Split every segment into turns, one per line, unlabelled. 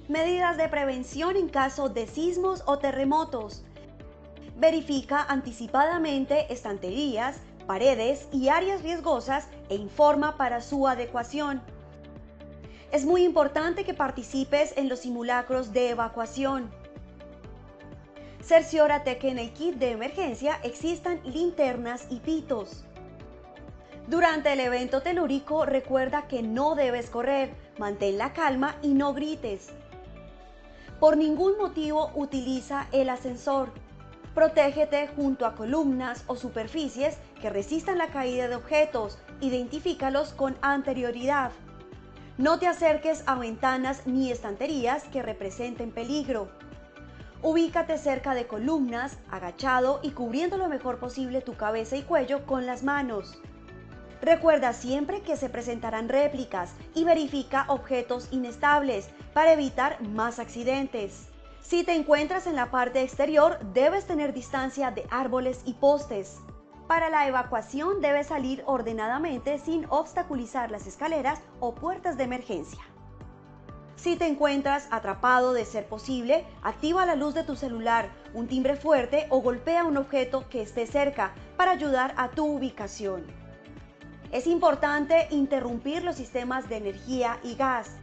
Medidas de prevención en caso de sismos o terremotos. Verifica anticipadamente estanterías, paredes y áreas riesgosas e informa para su adecuación. Es muy importante que participes en los simulacros de evacuación. Cerciórate que en el kit de emergencia existan linternas y pitos. Durante el evento telúrico, recuerda que no debes correr, mantén la calma y no grites. Por ningún motivo utiliza el ascensor. Protégete junto a columnas o superficies que resistan la caída de objetos. Identifícalos con anterioridad. No te acerques a ventanas ni estanterías que representen peligro. Ubícate cerca de columnas, agachado y cubriendo lo mejor posible tu cabeza y cuello con las manos. Recuerda siempre que se presentarán réplicas y verifica objetos inestables para evitar más accidentes. Si te encuentras en la parte exterior, debes tener distancia de árboles y postes. Para la evacuación debes salir ordenadamente sin obstaculizar las escaleras o puertas de emergencia. Si te encuentras atrapado, de ser posible, activa la luz de tu celular, un timbre fuerte o golpea un objeto que esté cerca para ayudar a tu ubicación. Es importante interrumpir los sistemas de energía y gas.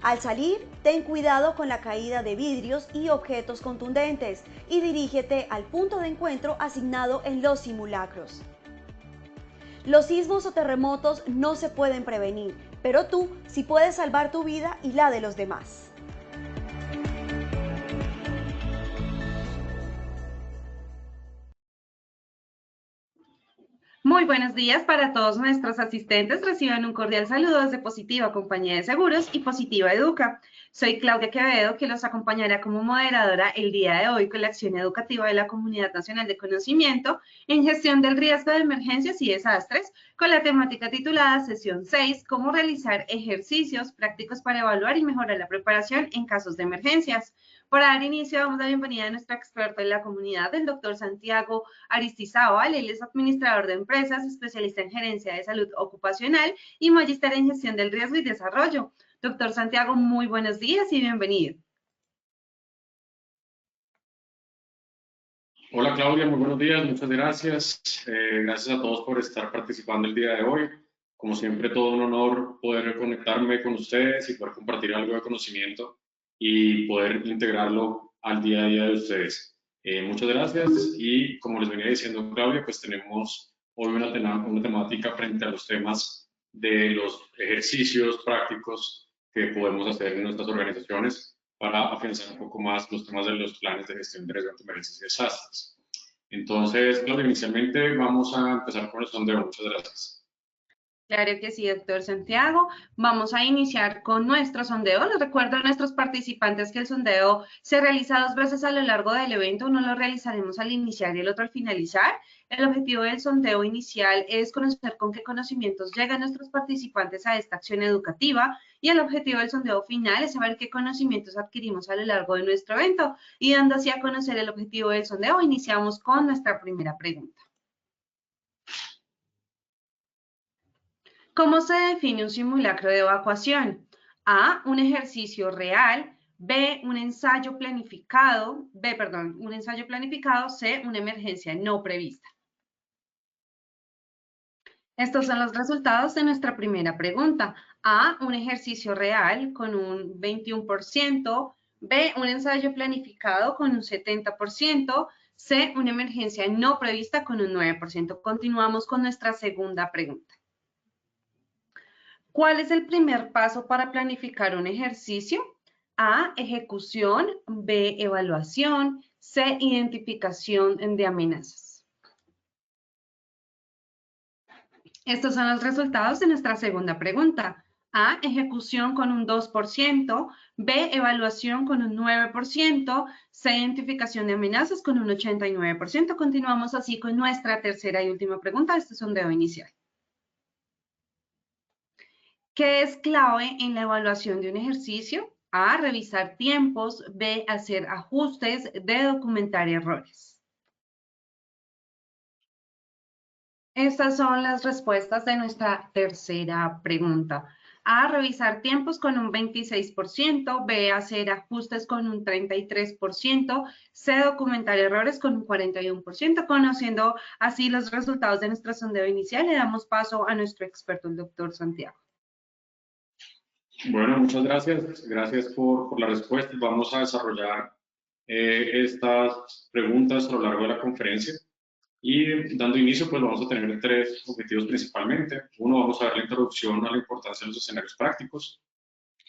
Al salir, ten cuidado con la caída de vidrios y objetos contundentes y dirígete al punto de encuentro asignado en los simulacros. Los sismos o terremotos no se pueden prevenir, pero tú sí puedes salvar tu vida y la de los demás.
Muy buenos días para todos nuestros asistentes. Reciban un cordial saludo desde Positiva Compañía de Seguros y Positiva Educa. Soy Claudia Quevedo, que los acompañará como moderadora el día de hoy con la acción educativa de la Comunidad Nacional de Conocimiento en gestión del riesgo de emergencias y desastres, con la temática titulada Sesión 6, cómo realizar ejercicios prácticos para evaluar y mejorar la preparación en casos de emergencias. Para dar inicio, damos la bienvenida a nuestro experto en la comunidad, el doctor Santiago Aristizábal. Él es administrador de empresas, especialista en gerencia de salud ocupacional y magíster en gestión del riesgo y desarrollo. Doctor Santiago, muy buenos días y bienvenido.
Hola Claudia, muy buenos días, muchas gracias. Gracias a todos por estar participando el día de hoy. Como siempre, todo un honor poder conectarme con ustedes y poder compartir algo de conocimiento y poder integrarlo al día a día de ustedes. Muchas gracias y como les venía diciendo Claudia, pues tenemos hoy una temática frente a los temas de los ejercicios prácticos que podemos hacer en nuestras organizaciones para afianzar un poco más los temas de los planes de gestión de riesgo ante emergencias y desastres. Entonces, Claudia, inicialmente vamos a empezar con el sondeo. Muchas gracias.
Claro que sí, doctor Santiago. Vamos a iniciar con nuestro sondeo. Les recuerdo a nuestros participantes que el sondeo se realiza 2 veces a lo largo del evento. Uno lo realizaremos al iniciar y el otro al finalizar. El objetivo del sondeo inicial es conocer con qué conocimientos llegan nuestros participantes a esta acción educativa y el objetivo del sondeo final es saber qué conocimientos adquirimos a lo largo de nuestro evento. Y dando así a conocer el objetivo del sondeo, iniciamos con nuestra primera pregunta. ¿Cómo se define un simulacro de evacuación? A, un ejercicio real. B, un ensayo planificado. Un ensayo planificado. C, una emergencia no prevista. Estos son los resultados de nuestra primera pregunta. A, un ejercicio real con un 21%. B, un ensayo planificado con un 70%. C, una emergencia no prevista con un 9%. Continuamos con nuestra segunda pregunta. ¿Cuál es el primer paso para planificar un ejercicio? A, ejecución. B, evaluación. C, identificación de amenazas. Estos son los resultados de nuestra segunda pregunta. A, ejecución con un 2%. B, evaluación con un 9%. C, identificación de amenazas con un 89%. Continuamos así con nuestra tercera y última pregunta. Este es un sondeo inicial. ¿Qué es clave en la evaluación de un ejercicio? A, revisar tiempos. B, hacer ajustes. D, documentar errores. Estas son las respuestas de nuestra tercera pregunta. A, revisar tiempos con un 26%, B, hacer ajustes con un 33%, C, documentar errores con un 41%. Conociendo así los resultados de nuestro sondeo inicial, le damos paso a nuestro experto, el doctor Santiago.
Bueno, muchas gracias. Gracias por la respuesta. Vamos a desarrollar estas preguntas a lo largo de la conferencia. Y dando inicio, pues vamos a tener tres objetivos principalmente. Uno, vamos a ver la introducción a la importancia de los escenarios prácticos.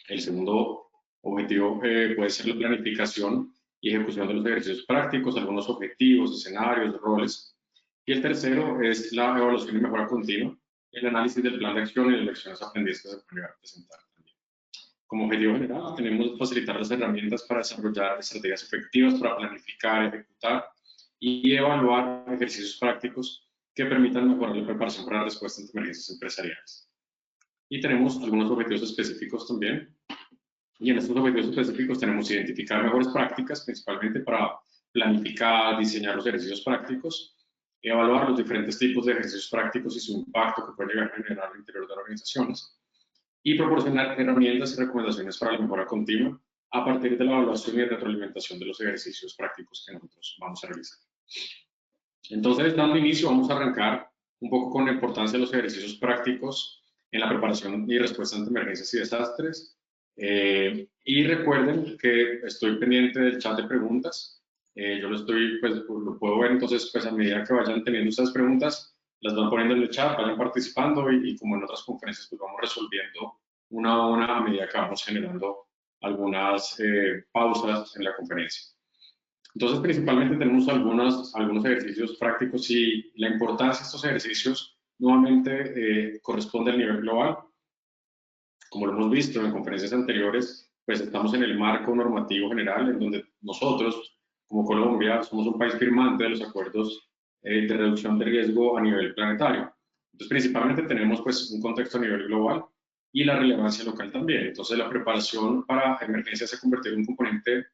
El segundo objetivo puede ser la planificación y ejecución de los ejercicios prácticos, algunos objetivos, escenarios, roles. Y el tercero es la evaluación y mejora continua, el análisis del plan de acción y las lecciones aprendidas que se pueden llegar a presentar también. Como objetivo general, tenemos facilitar las herramientas para desarrollar estrategias efectivas para planificar, ejecutar y evaluar ejercicios prácticos que permitan mejorar la preparación para la respuesta ante emergencias empresariales. Y tenemos algunos objetivos específicos también. Y en estos objetivos específicos tenemos identificar mejores prácticas, principalmente para planificar, diseñar los ejercicios prácticos, evaluar los diferentes tipos de ejercicios prácticos y su impacto que puede llegar a generar al interior de las organizaciones, y proporcionar herramientas y recomendaciones para la mejora continua a partir de la evaluación y retroalimentación de los ejercicios prácticos que nosotros vamos a realizar. Entonces, dando inicio, vamos a arrancar un poco con la importancia de los ejercicios prácticos en la preparación y respuesta ante emergencias y desastres. Y recuerden que estoy pendiente del chat de preguntas. Yo lo puedo ver, entonces, pues a medida que vayan teniendo ustedes preguntas, las van poniendo en el chat, vayan participando y como en otras conferencias, pues vamos resolviendo una a una a medida que vamos generando algunas pausas en la conferencia. Entonces, principalmente tenemos algunos ejercicios prácticos y la importancia de estos ejercicios nuevamente corresponde al nivel global. Como lo hemos visto en conferencias anteriores, pues estamos en el marco normativo general en donde nosotros, como Colombia, somos un país firmante de los acuerdos de reducción de riesgo a nivel planetario. Entonces, principalmente tenemos pues un contexto a nivel global y la relevancia local también. Entonces, la preparación para emergencias se ha convertido en un componente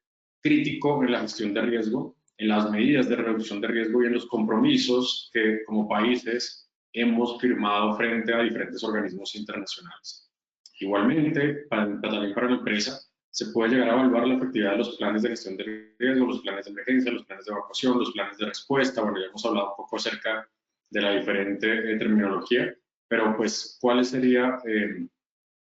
crítico en la gestión de riesgo, en las medidas de reducción de riesgo y en los compromisos que como países hemos firmado frente a diferentes organismos internacionales. Igualmente, también para la empresa, se puede llegar a evaluar la efectividad de los planes de gestión de riesgo, los planes de emergencia, los planes de evacuación, los planes de respuesta. Bueno, ya hemos hablado un poco acerca de la diferente terminología, pero pues, ¿cuál sería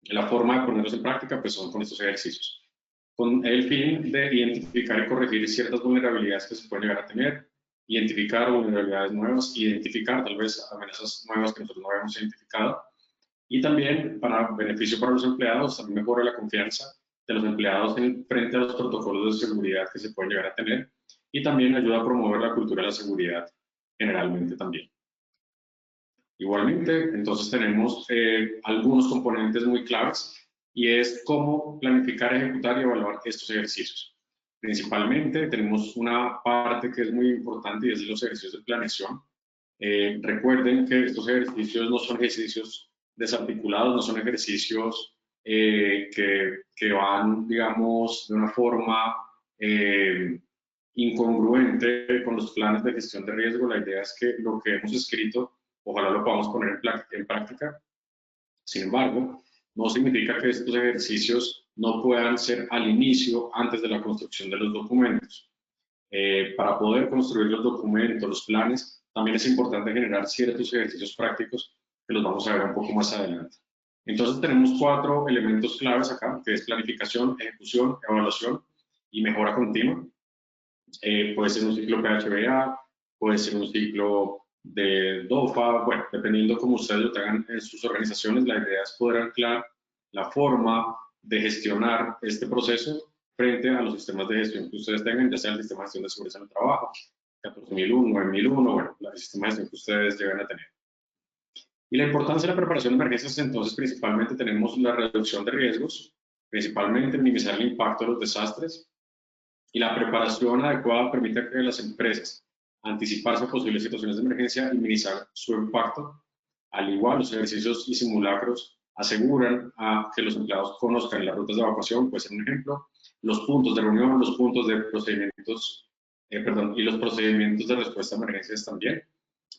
la forma de ponerlos en práctica? Pues son con estos ejercicios, con el fin de identificar y corregir ciertas vulnerabilidades que se pueden llegar a tener, identificar vulnerabilidades nuevas, identificar tal vez amenazas nuevas que nosotros no habíamos identificado, y también para beneficio para los empleados, también mejora la confianza de los empleados frente a los protocolos de seguridad que se pueden llegar a tener, y también ayuda a promover la cultura de la seguridad generalmente también. Igualmente, entonces tenemos algunos componentes muy claves y es cómo planificar, ejecutar y evaluar estos ejercicios. Principalmente tenemos una parte que es muy importante y es los ejercicios de planeación. Recuerden que estos ejercicios no son ejercicios desarticulados, no son ejercicios que van, digamos, de una forma incongruente con los planes de gestión de riesgo. La idea es que lo que hemos escrito, ojalá lo podamos poner en práctica. Sin embargo, no significa que estos ejercicios no puedan ser al inicio, antes de la construcción de los documentos. Para poder construir los documentos, los planes, también es importante generar ciertos ejercicios prácticos que los vamos a ver un poco más adelante. Entonces tenemos 4 elementos claves acá, que es planificación, ejecución, evaluación y mejora continua. Puede ser un ciclo PHBA, puede ser un ciclo de DOFA, bueno, dependiendo cómo ustedes lo tengan en sus organizaciones, la idea es poder anclar la forma de gestionar este proceso frente a los sistemas de gestión que ustedes tengan, ya sea el sistema de gestión de seguridad en el trabajo, 14001, 9001, bueno, el sistema de gestión que ustedes lleguen a tener. Y la importancia de la preparación de emergencias, entonces, principalmente tenemos la reducción de riesgos, principalmente minimizar el impacto de los desastres, y la preparación adecuada permite que las empresas anticiparse a posibles situaciones de emergencia y minimizar su impacto. Al igual, los ejercicios y simulacros aseguran que los empleados conozcan las rutas de evacuación, puede ser un ejemplo, los puntos de reunión, los puntos de procedimientos, y los procedimientos de respuesta a emergencias también.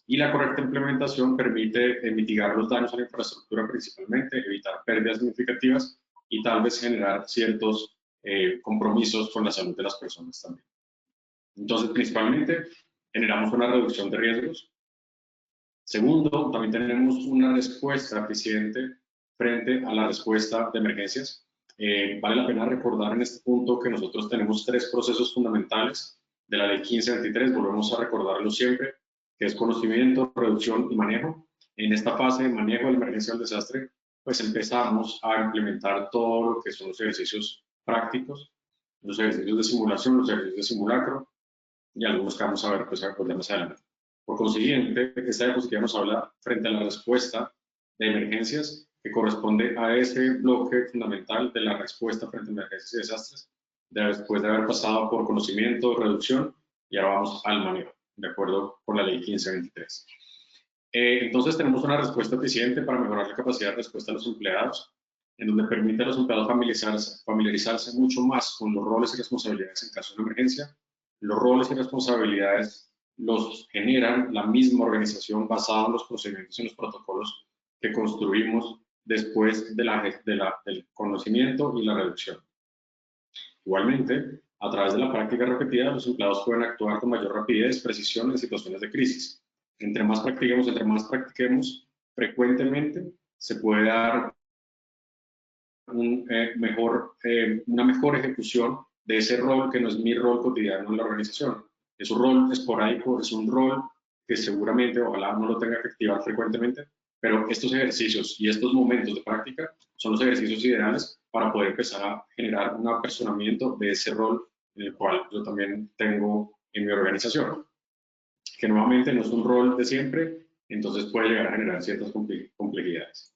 Y la correcta implementación permite mitigar los daños a la infraestructura principalmente, evitar pérdidas significativas y tal vez generar ciertos compromisos con la salud de las personas también. Entonces, principalmente, generamos una reducción de riesgos. Segundo, también tenemos una respuesta eficiente frente a la respuesta de emergencias. Vale la pena recordar en este punto que nosotros tenemos 3 procesos fundamentales de la Ley 1523, volvemos a recordarlo siempre, que es conocimiento, reducción y manejo. En esta fase de manejo de la emergencia del desastre, pues empezamos a implementar todo lo que son los ejercicios prácticos, los ejercicios de simulación, los ejercicios de simulacro, y algunos que vamos a ver pues más adelante. Por consiguiente, esta diapositiva nos habla frente a la respuesta de emergencias que corresponde a ese bloque fundamental de la respuesta frente a emergencias y desastres, después de haber pasado por conocimiento, reducción, y ahora vamos al manejo, de acuerdo con la Ley 1523. Entonces tenemos una respuesta eficiente para mejorar la capacidad de respuesta a los empleados, en donde permite a los empleados familiarizarse mucho más con los roles y responsabilidades en caso de emergencia. Los roles y responsabilidades los generan la misma organización basada en los procedimientos y los protocolos que construimos después del conocimiento y la reducción. Igualmente, a través de la práctica repetida, los empleados pueden actuar con mayor rapidez, precisión en situaciones de crisis. Entre más practiquemos frecuentemente, se puede dar una mejor ejecución de ese rol que no es mi rol cotidiano en la organización. Es un rol esporádico, es un rol que seguramente, ojalá no lo tenga que activar frecuentemente, pero estos ejercicios y estos momentos de práctica son los ejercicios ideales para poder empezar a generar un apersonamiento de ese rol en el cual yo también tengo en mi organización, que nuevamente no es un rol de siempre, entonces puede llegar a generar ciertas complejidades.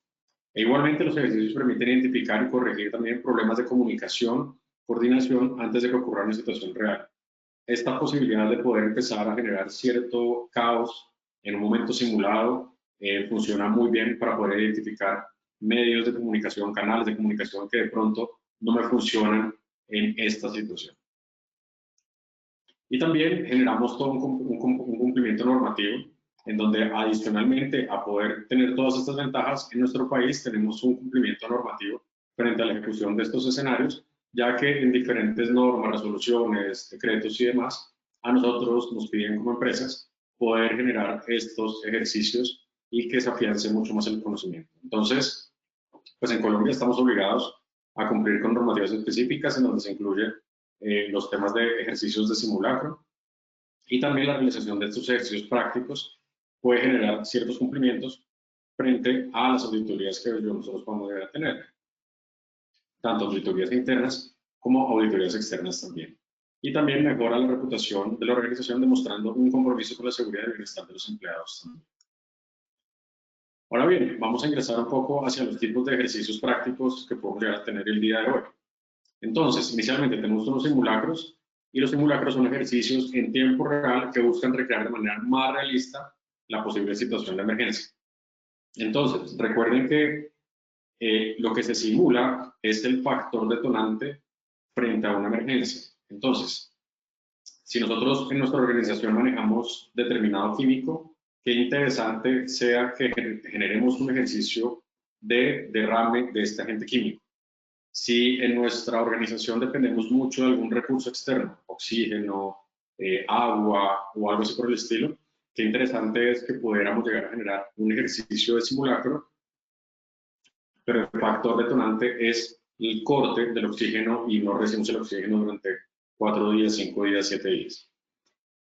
E igualmente los ejercicios permiten identificar y corregir también problemas de comunicación, coordinación antes de que ocurra una situación real. Esta posibilidad de poder empezar a generar cierto caos en un momento simulado funciona muy bien para poder identificar medios de comunicación, canales de comunicación que de pronto no me funcionan en esta situación. Y también generamos todo un cumplimiento normativo en donde adicionalmente a poder tener todas estas ventajas en nuestro país tenemos un cumplimiento normativo frente a la ejecución de estos escenarios, ya que en diferentes normas, resoluciones, decretos y demás, a nosotros nos piden como empresas poder generar estos ejercicios y que se afiance mucho más el conocimiento. Entonces, pues en Colombia estamos obligados a cumplir con normativas específicas en donde se incluye los temas de ejercicios de simulacro y también la realización de estos ejercicios prácticos puede generar ciertos cumplimientos frente a las auditorías que nosotros podemos llegar a tener, tanto auditorías internas como auditorías externas también. Y también mejora la reputación de la organización demostrando un compromiso con la seguridad y el bienestar de los empleados también. Ahora bien, vamos a ingresar un poco hacia los tipos de ejercicios prácticos que podemos llegar a tener el día de hoy. Entonces, inicialmente tenemos unos simulacros y los simulacros son ejercicios en tiempo real que buscan recrear de manera más realista la posible situación de emergencia. Entonces, recuerden que lo que se simula es el factor detonante frente a una emergencia. Entonces, si nosotros en nuestra organización manejamos determinado químico, qué interesante sea que generemos un ejercicio de derrame de este agente químico. Si en nuestra organización dependemos mucho de algún recurso externo, oxígeno, agua o algo así por el estilo, qué interesante es que pudiéramos llegar a generar un ejercicio de simulacro, pero el factor detonante es el corte del oxígeno y no recibimos el oxígeno durante 4 días, 5 días, 7 días.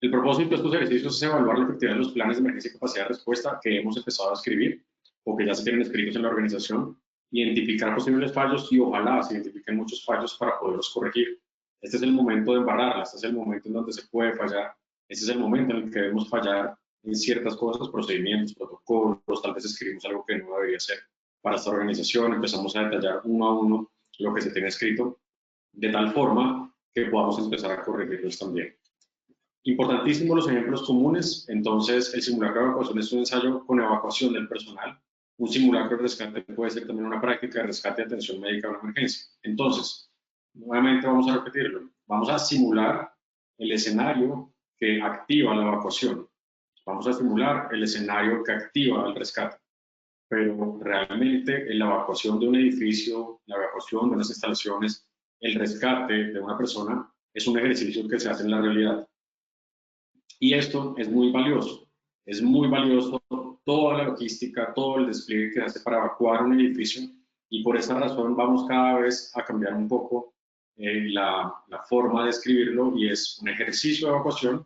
El propósito de estos ejercicios es evaluar la efectividad de los planes de emergencia y capacidad de respuesta que hemos empezado a escribir o que ya se tienen escritos en la organización, identificar posibles fallos y ojalá se identifiquen muchos fallos para poderlos corregir. Este es el momento de embarrarla, este es el momento en donde se puede fallar, este es el momento en el que debemos fallar en ciertas cosas, procedimientos, protocolos, tal vez escribimos algo que no debería ser para esta organización, empezamos a detallar uno a uno lo que se tiene escrito, de tal forma que podamos empezar a corregirlos también. Importantísimos los ejemplos comunes. Entonces, el simulacro de evacuación es un ensayo con evacuación del personal. Un simulacro de rescate puede ser también una práctica de rescate y atención médica a una emergencia. Entonces, nuevamente vamos a repetirlo. Vamos a simular el escenario que activa la evacuación. Vamos a simular el escenario que activa el rescate, pero realmente en la evacuación de un edificio, la evacuación de unas instalaciones, el rescate de una persona es un ejercicio que se hace en la realidad. Y esto es muy valioso toda la logística, todo el despliegue que se hace para evacuar un edificio, y por esa razón vamos cada vez a cambiar un poco la forma de escribirlo, y es un ejercicio de evacuación,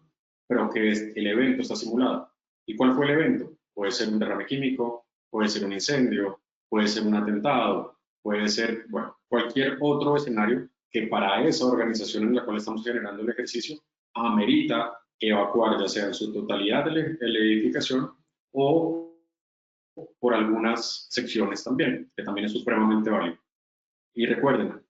pero que el evento está simulado. ¿Y cuál fue el evento? Puede ser un derrame químico, puede ser un incendio, puede ser un atentado, puede ser, bueno, cualquier otro escenario que para esa organización en la cual estamos generando el ejercicio amerita evacuar, ya sea en su totalidad de la edificación o por algunas secciones también, que también es supremamente válido. Y recuerden,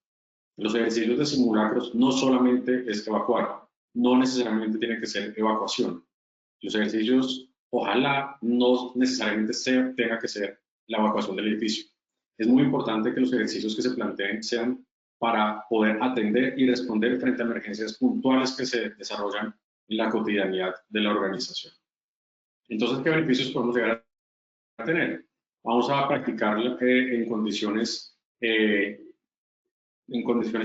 los ejercicios de simulacros no solamente es evacuar, no necesariamente tiene que ser evacuación. Los ejercicios, ojalá no necesariamente tenga que ser la evacuación del edificio. Es muy importante que los ejercicios que se planteen sean para poder atender y responder frente a emergencias puntuales que se desarrollan en la cotidianidad de la organización. Entonces, ¿qué beneficios podemos llegar a tener? Vamos a practicar en condiciones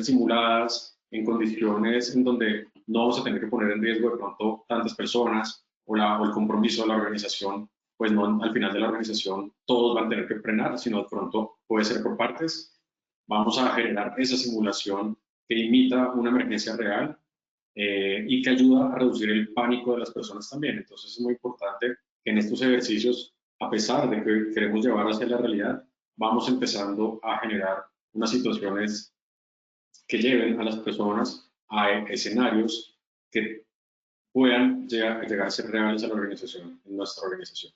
simuladas, en condiciones en donde no vamos a tener que poner en riesgo de pronto tantas personas o el compromiso de la organización, pues no al final de la organización todos van a tener que frenar, sino de pronto puede ser por partes. Vamos a generar esa simulación que imita una emergencia real y que ayuda a reducir el pánico de las personas también. Entonces es muy importante que en estos ejercicios, a pesar de que queremos llevar hacia la realidad, vamos empezando a generar unas situaciones que lleven a las personas a escenarios que puedan llegar a ser reales a la organización, en nuestra organización.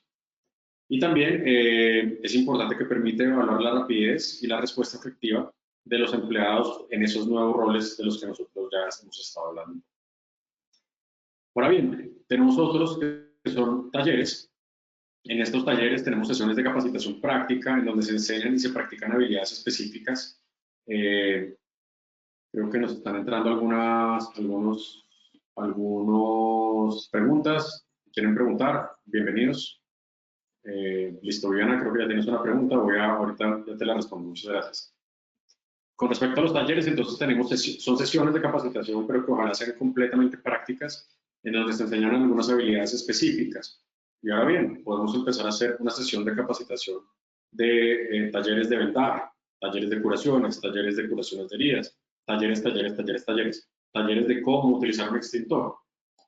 Y también es importante que permite evaluar la rapidez y la respuesta efectiva de los empleados en esos nuevos roles de los que nosotros ya hemos estado hablando. Ahora bien, tenemos otros que son talleres. En estos talleres tenemos sesiones de capacitación práctica en donde se enseñan y se practican habilidades específicas. Creo que nos están entrando algunos preguntas. ¿Quieren preguntar? Bienvenidos. Listo, Viviana, creo que ya tienes una pregunta. Ahorita ya te la respondo. Muchas gracias. Con respecto a los talleres, entonces son sesiones de capacitación, pero que ojalá sean completamente prácticas, en donde se enseñan algunas habilidades específicas. Y ahora bien, podemos empezar a hacer una sesión de capacitación de talleres de vendaje, talleres de curaciones de heridas, talleres de cómo utilizar un extintor.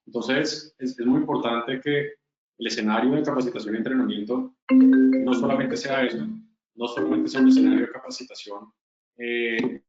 Entonces, es muy importante que el escenario de capacitación y entrenamiento no solamente sea eso, no solamente sea un escenario de capacitación de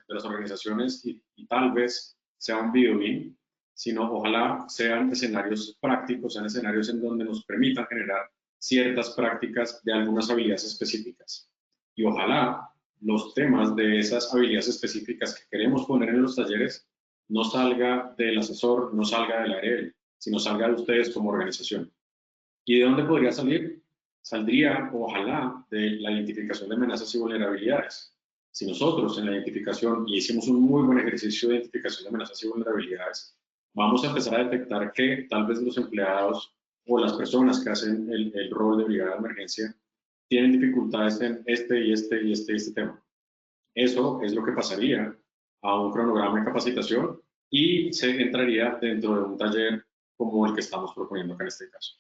las organizaciones y tal vez sea un videolink, sino ojalá sean escenarios prácticos, sean escenarios en donde nos permitan generar ciertas prácticas de algunas habilidades específicas. Y ojalá los temas de esas habilidades específicas que queremos poner en los talleres no salga del asesor, no salga del área, sino salga de ustedes como organización. ¿Y de dónde podría salir? Saldría, ojalá, de la identificación de amenazas y vulnerabilidades. Si nosotros en la identificación, y hicimos un muy buen ejercicio de identificación de amenazas y vulnerabilidades, vamos a empezar a detectar que tal vez los empleados o las personas que hacen el rol de brigada de emergencia tienen dificultades en este tema. Eso es lo que pasaría a un cronograma de capacitación y se entraría dentro de un taller como el que estamos proponiendo acá en este caso.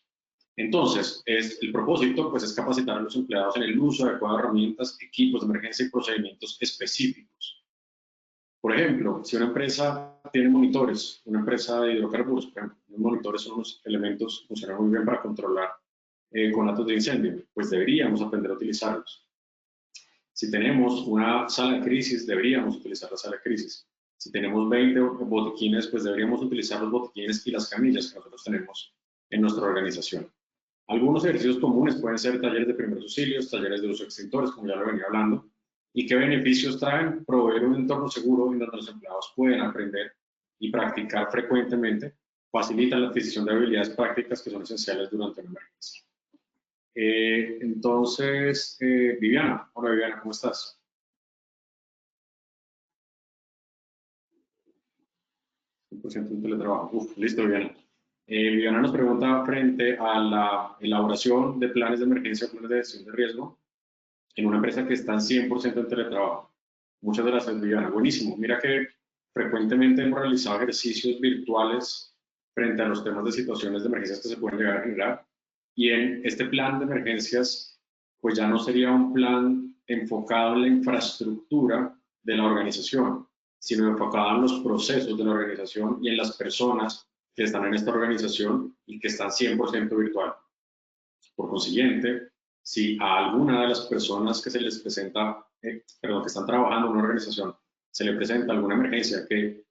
Entonces, el propósito pues, es capacitar a los empleados en el uso adecuado de herramientas, equipos de emergencia y procedimientos específicos. Por ejemplo, si una empresa tiene monitores, una empresa de hidrocarburos, por ejemplo, los monitores son unos elementos que funcionan muy bien para controlar conatos de incendio, pues deberíamos aprender a utilizarlos. Si tenemos una sala de crisis, deberíamos utilizar la sala de crisis. Si tenemos 20 botiquines, pues deberíamos utilizar los botiquines y las camillas que nosotros tenemos en nuestra organización. Algunos ejercicios comunes pueden ser talleres de primeros auxilios, talleres de uso de extintores, como ya lo venía hablando. ¿Y qué beneficios traen? Proveer un entorno seguro en donde los empleados pueden aprender y practicar frecuentemente, facilitan la adquisición de habilidades prácticas que son esenciales durante una emergencia. Entonces, Viviana, hola Viviana, ¿cómo estás? Un teletrabajo. Listo, Viviana. Viviana nos pregunta frente a la elaboración de planes de emergencia o planes de gestión de riesgo en una empresa que está en 100% en teletrabajo. Muchas gracias, Viviana. Buenísimo. Mira que frecuentemente hemos realizado ejercicios virtuales frente a los temas de situaciones de emergencias que se pueden llegar a generar. Y en este plan de emergencias, pues ya no sería un plan enfocado en la infraestructura de la organización, sino enfocado en los procesos de la organización y en las personas que están en esta organización y que están 100% virtual. Por consiguiente, si a alguna de las personas que se les presenta, que están trabajando en una organización, se le presenta alguna emergencia que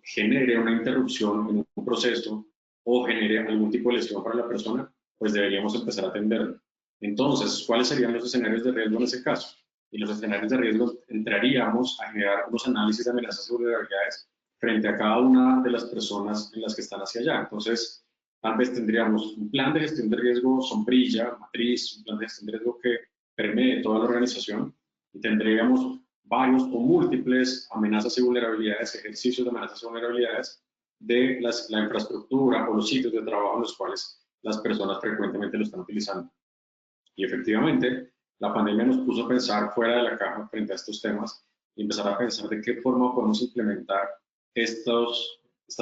genere una interrupción en un proceso o genere algún tipo de lesión para la persona, pues deberíamos empezar a atenderlo. Entonces, ¿cuáles serían los escenarios de riesgo en ese caso? Y los escenarios de riesgo entraríamos a generar unos análisis de amenazas y vulnerabilidades frente a cada una de las personas en las que están hacia allá. Entonces, tal vez tendríamos un plan de gestión de riesgo sombrilla, matriz, un plan de gestión de riesgo que permee toda la organización y tendríamos varios o múltiples amenazas y vulnerabilidades, ejercicios de amenazas y vulnerabilidades de la infraestructura o los sitios de trabajo en los cuales las personas frecuentemente lo están utilizando. Y efectivamente, la pandemia nos puso a pensar fuera de la caja frente a estos temas y empezar a pensar de qué forma podemos implementar estas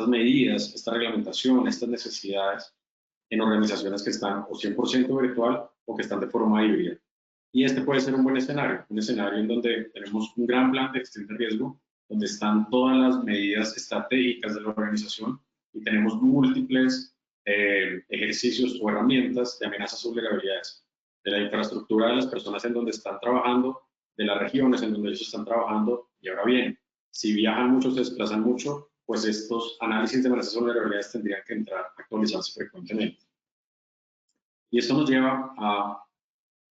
medidas, esta reglamentación, estas necesidades en organizaciones que están o 100% virtual o que están de forma híbrida. Y este puede ser un buen escenario, un escenario en donde tenemos un gran plan de gestión de riesgo, donde están todas las medidas estratégicas de la organización y tenemos múltiples ejercicios o herramientas de amenazas o vulnerabilidades de la infraestructura de las personas en donde están trabajando, de las regiones en donde ellos están trabajando. Y ahora bien, si viajan mucho, se desplazan mucho, pues estos análisis de amenazas o vulnerabilidades tendrían que entrar a actualizarse frecuentemente. Y esto nos lleva a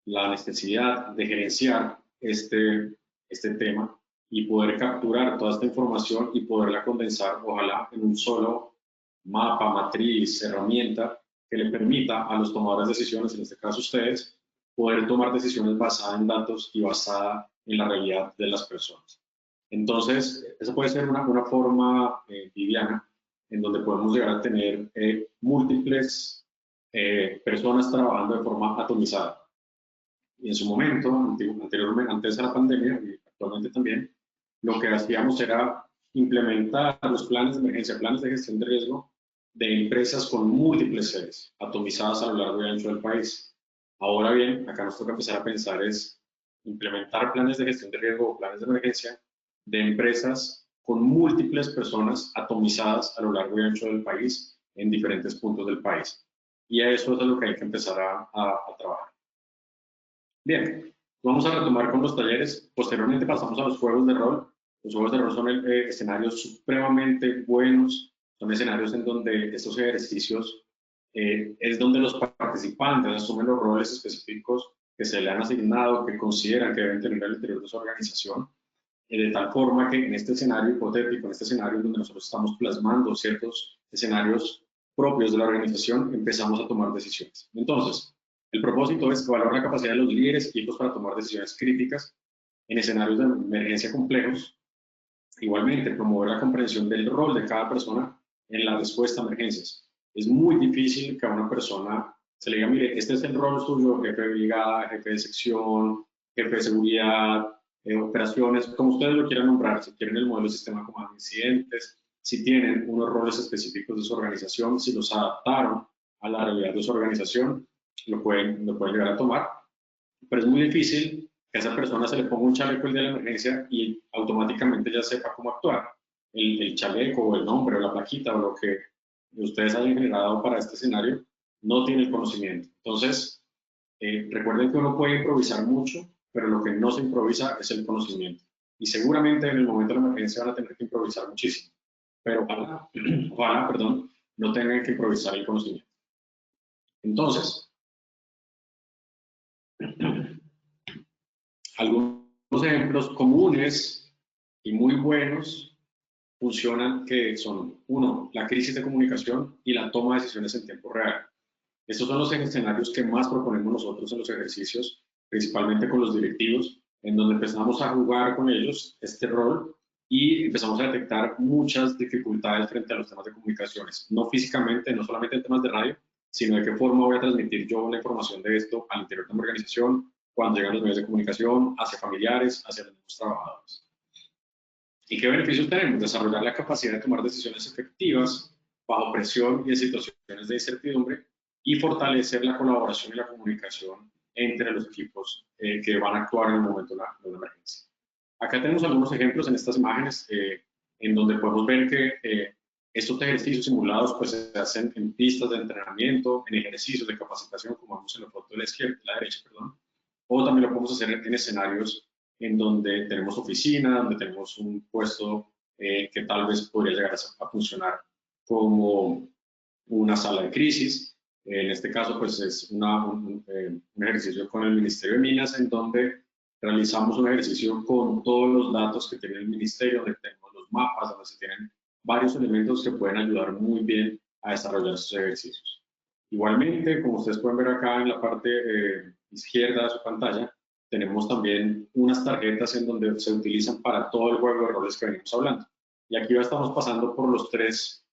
la necesidad de gerenciar este tema y poder capturar toda esta información y poderla condensar, ojalá, en un solo mapa, matriz, herramienta que le permita a los tomadores de decisiones, en este caso ustedes, poder tomar decisiones basadas en datos y basadas en la realidad de las personas. Entonces, esa puede ser una forma, Viviana, en donde podemos llegar a tener múltiples personas trabajando de forma atomizada. Y en su momento, anteriormente, antes de la pandemia y actualmente también, lo que hacíamos era implementar los planes de emergencia, planes de gestión de riesgo de empresas con múltiples sedes, atomizadas a lo largo y ancho del país. Ahora bien, acá nos toca empezar a pensar es implementar planes de gestión de riesgo o planes de emergencia de empresas con múltiples personas atomizadas a lo largo y ancho del país en diferentes puntos del país. Y a eso es a lo que hay que empezar a trabajar. Bien, vamos a retomar con los talleres. Posteriormente pasamos a los juegos de rol. Los juegos de rol son escenarios supremamente buenos, son escenarios en donde estos ejercicios es donde los participantes asumen los roles específicos que se le han asignado, que consideran que deben tener al interior de su organización, de tal forma que en este escenario hipotético, en este escenario donde nosotros estamos plasmando ciertos escenarios propios de la organización, empezamos a tomar decisiones. Entonces, el propósito es evaluar la capacidad de los líderes y equipos para tomar decisiones críticas en escenarios de emergencia complejos. Igualmente, promover la comprensión del rol de cada persona en la respuesta a emergencias. Es muy difícil que a una persona se le diga, mire, este es el rol suyo, jefe de brigada, jefe de sección, jefe de seguridad, operaciones, como ustedes lo quieran nombrar, si quieren el modelo de sistema como de incidentes, si tienen unos roles específicos de su organización, si los adaptaron a la realidad de su organización, lo pueden llegar a tomar, pero es muy difícil que a esa persona se le ponga un chaleco el día de la emergencia y automáticamente ya sepa cómo actuar. El chaleco o el nombre o la plaquita o lo que ustedes hayan generado para este escenario no tiene el conocimiento. Entonces, recuerden que uno puede improvisar mucho, pero lo que no se improvisa es el conocimiento. Y seguramente en el momento de la emergencia van a tener que improvisar muchísimo, pero ojalá, no tengan que improvisar el conocimiento. Entonces, algunos ejemplos comunes y muy buenos funcionan, que son, uno, la crisis de comunicación y la toma de decisiones en tiempo real. Estos son los escenarios que más proponemos nosotros en los ejercicios, principalmente con los directivos, en donde empezamos a jugar con ellos este rol y empezamos a detectar muchas dificultades frente a los temas de comunicaciones, no físicamente, no solamente en temas de radio, sino de qué forma voy a transmitir yo la información de esto al interior de mi organización, cuando llegan los medios de comunicación, hacia familiares, hacia los mismos trabajadores. ¿Y qué beneficios tenemos? Desarrollar la capacidad de tomar decisiones efectivas bajo presión y en situaciones de incertidumbre, y fortalecer la colaboración y la comunicación entre los equipos que van a actuar en el momento de una emergencia. Acá tenemos algunos ejemplos en estas imágenes en donde podemos ver que estos ejercicios simulados pues, se hacen en pistas de entrenamiento, en ejercicios de capacitación, como vemos en la foto de la izquierda, de la derecha, perdón, o también lo podemos hacer en escenarios en donde tenemos oficina, donde tenemos un puesto que tal vez podría llegar a funcionar como una sala de crisis. En este caso, pues es un ejercicio con el Ministerio de Minas, en donde realizamos un ejercicio con todos los datos que tiene el Ministerio, donde tenemos los mapas, donde se tienen varios elementos que pueden ayudar muy bien a desarrollar estos ejercicios. Igualmente, como ustedes pueden ver acá en la parte izquierda de su pantalla, tenemos también unas tarjetas en donde se utilizan para todo el juego de roles que venimos hablando. Y aquí ya estamos pasando por los tres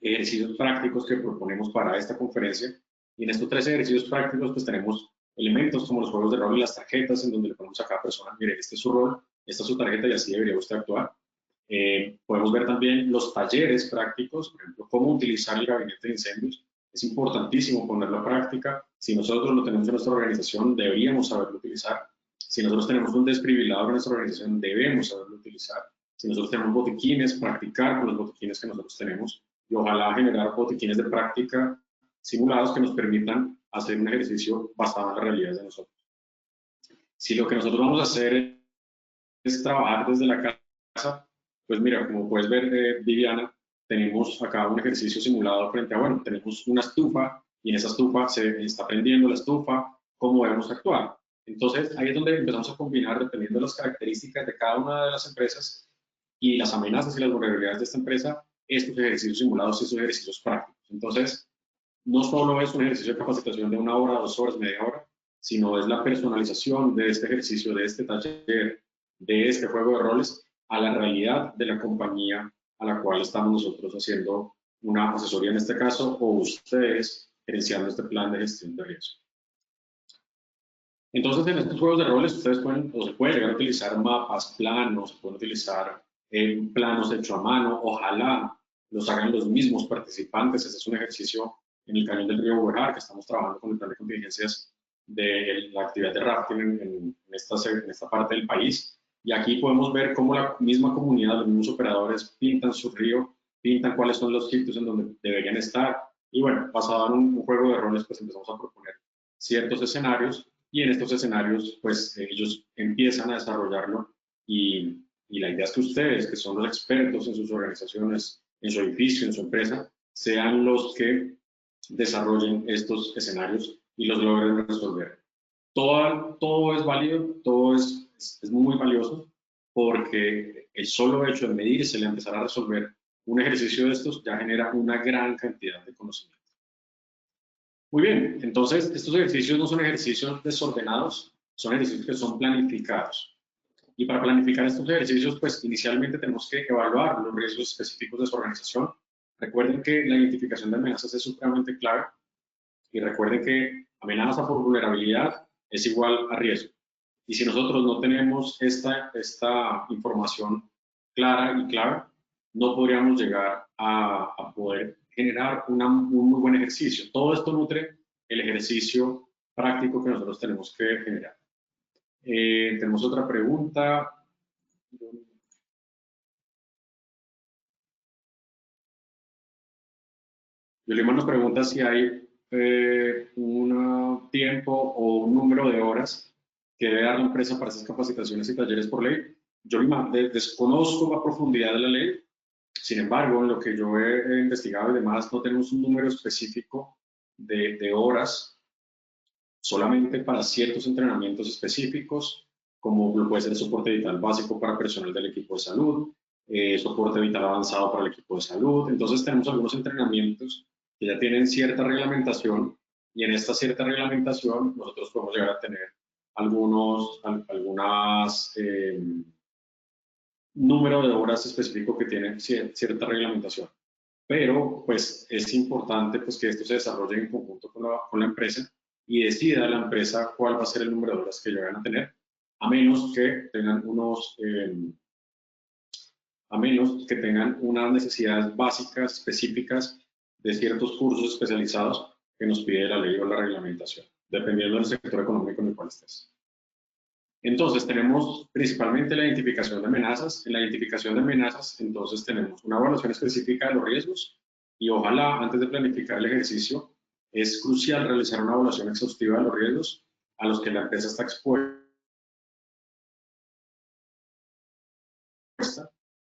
ejercicios prácticos que proponemos para esta conferencia. Y en estos tres ejercicios prácticos pues tenemos elementos como los juegos de rol y las tarjetas en donde le ponemos a cada persona, mire, este es su rol, esta es su tarjeta y así debería usted actuar. Podemos ver también los talleres prácticos, por ejemplo, cómo utilizar el gabinete de incendios. Es importantísimo ponerlo a práctica. Si nosotros lo tenemos en nuestra organización, deberíamos saberlo utilizar. Si nosotros tenemos un desfibrilador en nuestra organización, debemos saberlo utilizar. Si nosotros tenemos botiquines, practicar con los botiquines que nosotros tenemos y ojalá generar botiquines de práctica simulados que nos permitan hacer un ejercicio basado en las realidades de nosotros. Si lo que nosotros vamos a hacer es trabajar desde la casa, pues mira, como puedes ver, Viviana, tenemos acá un ejercicio simulado frente a, bueno, tenemos una estufa y en esa estufa se está prendiendo la estufa, ¿cómo debemos actuar? Entonces, ahí es donde empezamos a combinar, dependiendo de las características de cada una de las empresas y las amenazas y las vulnerabilidades de esta empresa, estos ejercicios simulados y estos ejercicios prácticos. Entonces, no solo es un ejercicio de capacitación de 1 hora, 2 horas, media hora, sino es la personalización de este ejercicio, de este taller, de este juego de roles a la realidad de la compañía a la cual estamos nosotros haciendo una asesoría en este caso, o ustedes gerenciando este plan de gestión de riesgo. Entonces, en estos juegos de roles ustedes pueden, o se puede llegar a utilizar mapas, planos, pueden utilizar planos hechos a mano, ojalá los hagan los mismos participantes. Este es un ejercicio en el cañón del río Huejar, que estamos trabajando con el plan de contingencias de la actividad de rafting en esta parte del país. Y aquí podemos ver cómo la misma comunidad, los mismos operadores pintan su río, pintan cuáles son los sitios en donde deberían estar. Y bueno, basado en un juego de roles, pues empezamos a proponer ciertos escenarios y en estos escenarios, pues ellos empiezan a desarrollarlo y la idea es que ustedes, que son los expertos en sus organizaciones, en su edificio, en su empresa, sean los que desarrollen estos escenarios y los logren resolver. Todo es válido, todo es muy valioso, porque el solo hecho de medirse, el empezar a resolver un ejercicio de estos, ya genera una gran cantidad de conocimiento. Muy bien, entonces estos ejercicios no son ejercicios desordenados, son ejercicios que son planificados. Y para planificar estos ejercicios, pues inicialmente tenemos que evaluar los riesgos específicos de su organización. Recuerden que la identificación de amenazas es supremamente clave y recuerden que amenaza por vulnerabilidad es igual a riesgo. Y si nosotros no tenemos esta información clara y clave, no podríamos llegar a poder generar un muy buen ejercicio. Todo esto nutre el ejercicio práctico que nosotros tenemos que generar. Tenemos otra pregunta. Yolima nos pregunta si hay un tiempo o un número de horas que debe dar la empresa para esas capacitaciones y talleres por ley. Yolima, desconozco a profundidad de la ley. Sin embargo, en lo que yo he investigado y demás, no tenemos un número específico de horas solamente para ciertos entrenamientos específicos, como lo puede ser el soporte vital básico para personal del equipo de salud, soporte vital avanzado para el equipo de salud. Entonces tenemos algunos entrenamientos que ya tienen cierta reglamentación y en esta cierta reglamentación nosotros podemos llegar a tener algunas número de horas específico que tiene cierta reglamentación. Pero pues es importante pues, que esto se desarrolle en conjunto con la empresa y decida la empresa cuál va a ser el número de horas que llegan a tener, a menos que tengan unas necesidades básicas, específicas, de ciertos cursos especializados que nos pide la ley o la reglamentación, dependiendo del sector económico en el cual estés. Entonces, tenemos principalmente la identificación de amenazas. En la identificación de amenazas, entonces, tenemos una evaluación específica de los riesgos y ojalá, antes de planificar el ejercicio, es crucial realizar una evaluación exhaustiva de los riesgos a los que la empresa está expuesta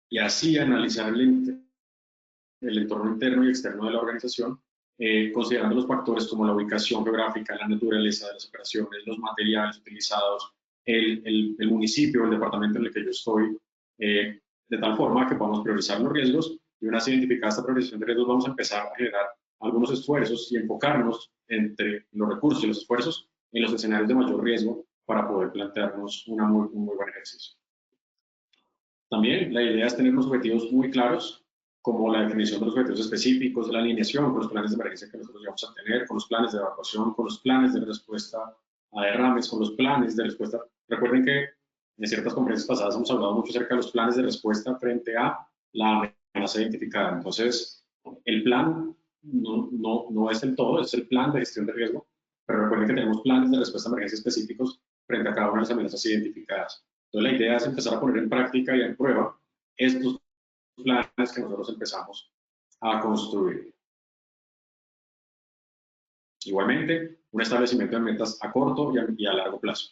y así analizar el entorno interno y externo de la organización, considerando los factores como la ubicación geográfica, la naturaleza de las operaciones, los materiales utilizados, el municipio o el departamento en el que yo estoy, de tal forma que podamos priorizar los riesgos y una vez identificada esta priorización de riesgos vamos a empezar a generar algunos esfuerzos y enfocarnos entre los recursos y los esfuerzos en los escenarios de mayor riesgo para poder plantearnos un muy buen ejercicio. También la idea es tener unos objetivos muy claros, como la definición de los objetivos específicos, la alineación con los planes de emergencia que nosotros vamos a tener, con los planes de evacuación, con los planes de respuesta a derrames, con los planes de respuesta. Recuerden que en ciertas conferencias pasadas hemos hablado mucho acerca de los planes de respuesta frente a la amenaza identificada. Entonces, el plan no es el todo, es el plan de gestión de riesgo, pero recuerden que tenemos planes de respuesta a emergencia específicos frente a cada una de las amenazas identificadas. Entonces, la idea es empezar a poner en práctica y en prueba estos planes que nosotros empezamos a construir. Igualmente, un establecimiento de metas a corto y a largo plazo.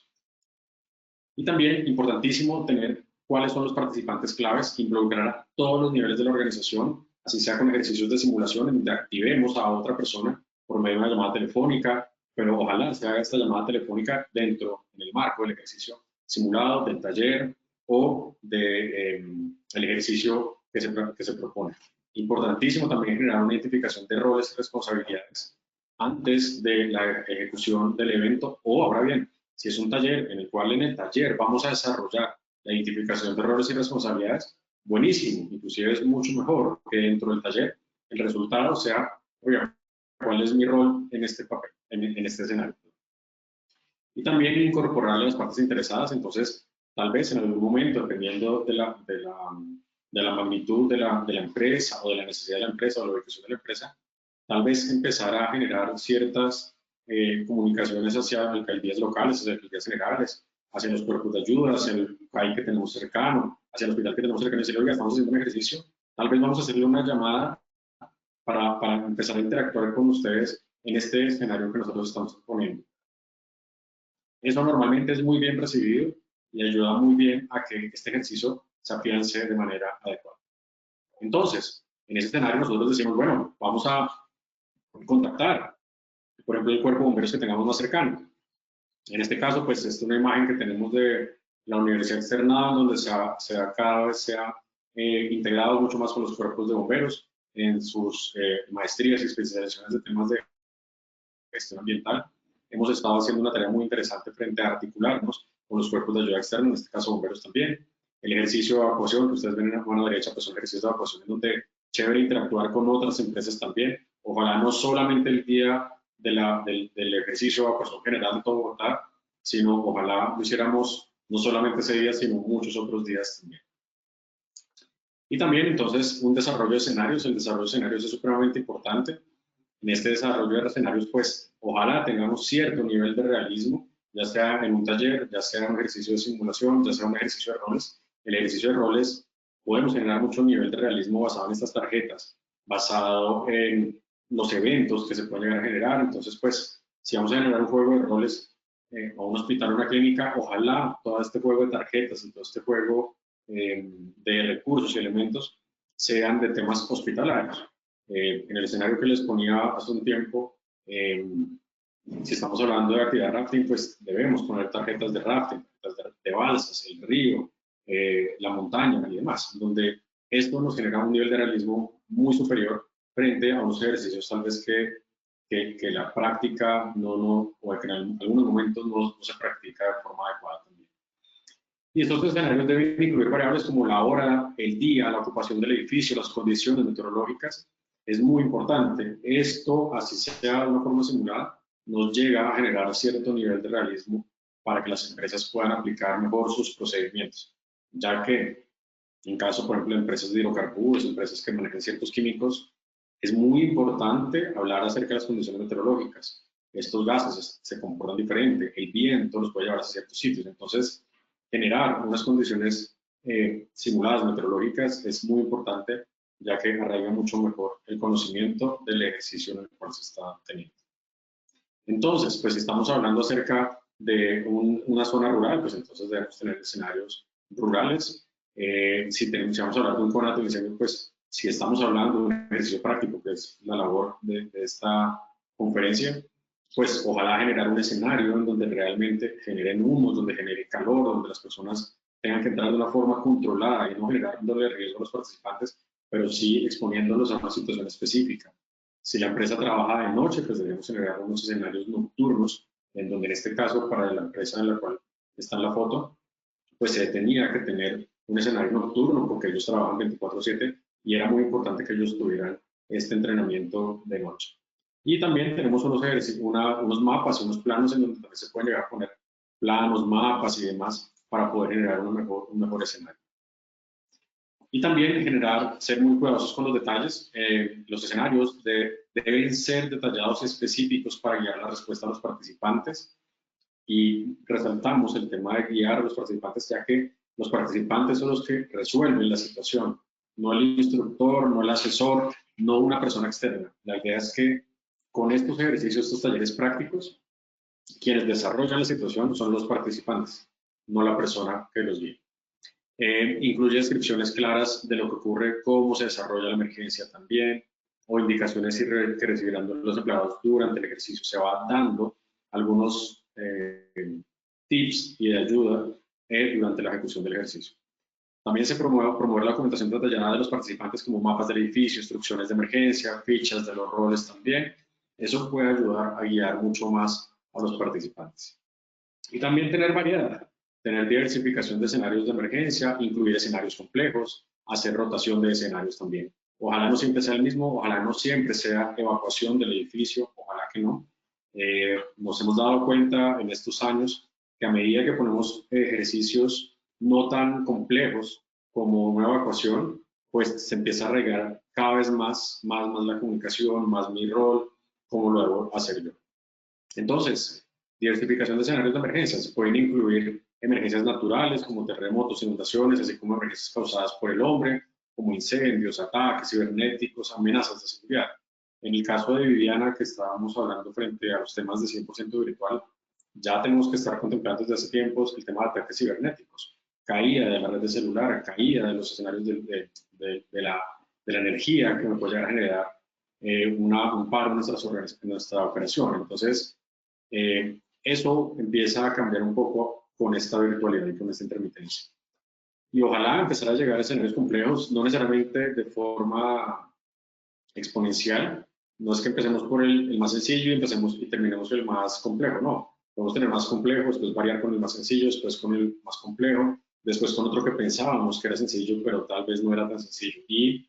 Y también, importantísimo, tener cuáles son los participantes claves, involucrar a todos los niveles de la organización, así sea con ejercicios de simulación en donde activemos a otra persona por medio de una llamada telefónica, pero ojalá se haga esta llamada telefónica dentro, en el marco del ejercicio simulado, del taller o del ejercicio que se propone. Importantísimo también generar una identificación de roles y responsabilidades antes de la ejecución del evento o, ahora bien, si es un taller en el cual en el taller vamos a desarrollar la identificación de roles y responsabilidades, buenísimo, inclusive es mucho mejor que dentro del taller el resultado sea, oye, ¿cuál es mi rol en este papel, en este escenario? Y también incorporarle a las partes interesadas, entonces tal vez en algún momento, dependiendo de la magnitud de la empresa o de la necesidad de la empresa o de la ubicación de la empresa, tal vez empezar a generar ciertas comunicaciones hacia alcaldías locales, hacia alcaldías generales, hacia los cuerpos de ayuda, hacia el CAI que tenemos cercano, hacia el hospital que tenemos cercano, y decirle, oiga, estamos haciendo un ejercicio, tal vez vamos a hacerle una llamada para empezar a interactuar con ustedes en este escenario que nosotros estamos poniendo. Eso normalmente es muy bien recibido y ayuda muy bien a que este ejercicio se afiance de manera adecuada. Entonces, en ese escenario nosotros decimos, bueno, vamos a contactar, por ejemplo, el cuerpo de bomberos que tengamos más cercano. En este caso, pues, esta es una imagen que tenemos de la Universidad Externada, donde cada vez se ha integrado mucho más con los cuerpos de bomberos en sus maestrías y especializaciones de temas de gestión ambiental. Hemos estado haciendo una tarea muy interesante frente a articularnos con los cuerpos de ayuda externa, en este caso bomberos también. El ejercicio de evacuación que ustedes ven en la mano derecha, pues son ejercicios de evacuación en donde chévere interactuar con otras empresas también. Ojalá no solamente el día del ejercicio de evacuación general de todo Bogotá, sino ojalá lo hiciéramos no solamente ese día, sino muchos otros días también. Y también entonces un desarrollo de escenarios. El desarrollo de escenarios es supremamente importante. En este desarrollo de escenarios, pues ojalá tengamos cierto nivel de realismo, ya sea en un taller, ya sea un ejercicio de simulación, ya sea un ejercicio de roles. El ejercicio de roles podemos generar mucho nivel de realismo basado en estas tarjetas, basado en los eventos que se pueden llegar a generar. Entonces, pues, si vamos a generar un juego de roles o un hospital o una clínica, ojalá todo este juego de tarjetas y todo este juego de recursos y elementos sean de temas hospitalarios. En el escenario que les ponía hace un tiempo, si estamos hablando de actividad rafting, pues debemos poner tarjetas de rafting, tarjetas de balsas, el río, la montaña y demás, donde esto nos genera un nivel de realismo muy superior frente a unos ejercicios tal vez que la práctica o que en algunos momentos no se practica de forma adecuada también. Y estos escenarios deben incluir variables como la hora, el día, la ocupación del edificio, las condiciones meteorológicas. Es muy importante. Esto, así sea de una forma simulada, nos llega a generar cierto nivel de realismo para que las empresas puedan aplicar mejor sus procedimientos, ya que en caso, por ejemplo, de empresas de hidrocarburos, empresas que manejan ciertos químicos, es muy importante hablar acerca de las condiciones meteorológicas. Estos gases se comportan diferente, el viento los puede llevar a ciertos sitios, entonces generar unas condiciones simuladas meteorológicas es muy importante, ya que arraiga mucho mejor el conocimiento del ejercicio en el cual se está teniendo. Entonces, pues si estamos hablando acerca de una zona rural, pues entonces debemos tener escenarios rurales. Si vamos a hablar de un conato de incendio, pues si estamos hablando de un ejercicio práctico, que es la labor de esta conferencia, pues ojalá generar un escenario en donde realmente generen humos, donde genere calor, donde las personas tengan que entrar de una forma controlada y no generándole riesgo a los participantes, pero sí exponiéndolos a una situación específica. Si la empresa trabaja de noche, pues debemos generar unos escenarios nocturnos, en donde en este caso, para la empresa en la cual está en la foto, pues se tenía que tener un escenario nocturno porque ellos trabajan 24/7 y era muy importante que ellos tuvieran este entrenamiento de noche. Y también tenemos unos mapas, unos planos en donde también se pueden llegar a poner planos, mapas y demás para poder generar un mejor escenario. Y también en general ser muy cuidadosos con los detalles. Los escenarios deben ser detallados y específicos para guiar la respuesta a los participantes. Y resaltamos el tema de guiar a los participantes, ya que los participantes son los que resuelven la situación, no el instructor, no el asesor, no una persona externa. La idea es que con estos ejercicios, estos talleres prácticos, quienes desarrollan la situación son los participantes, no la persona que los guía. Incluye descripciones claras de lo que ocurre, cómo se desarrolla la emergencia también, o indicaciones que recibirán los empleados durante el ejercicio. Se va dando algunos tips y de ayuda durante la ejecución del ejercicio. También se promueve la documentación detallada de los participantes como mapas del edificio, instrucciones de emergencia, fichas de los roles también. Eso puede ayudar a guiar mucho más a los participantes. Y también tener variedad, tener diversificación de escenarios de emergencia, incluir escenarios complejos, hacer rotación de escenarios también. Ojalá no siempre sea el mismo, ojalá no siempre sea evacuación del edificio, ojalá que no. Nos hemos dado cuenta en estos años que a medida que ponemos ejercicios no tan complejos como una evacuación, pues se empieza a arraigar cada vez más la comunicación, más mi rol, cómo lo debo hacer yo. Entonces, diversificación de escenarios de emergencia. Se pueden incluir emergencias naturales como terremotos, inundaciones, así como emergencias causadas por el hombre, como incendios, ataques cibernéticos, amenazas de seguridad. En el caso de Viviana, que estábamos hablando frente a los temas de 100% virtual, ya tenemos que estar contemplando desde hace tiempos el tema de ataques cibernéticos, caída de la red de celular, caída de los escenarios de la energía que me puede llegar a generar un paro en nuestra operación. Entonces, eso empieza a cambiar un poco con esta virtualidad y con esta intermitencia. Y ojalá empezar a llegar a escenarios complejos, no necesariamente de forma exponencial. No es que empecemos por el más sencillo y empecemos y terminemos el más complejo, no. Podemos tener más complejo, después variar con el más sencillo, después con el más complejo, después con otro que pensábamos que era sencillo, pero tal vez no era tan sencillo. Y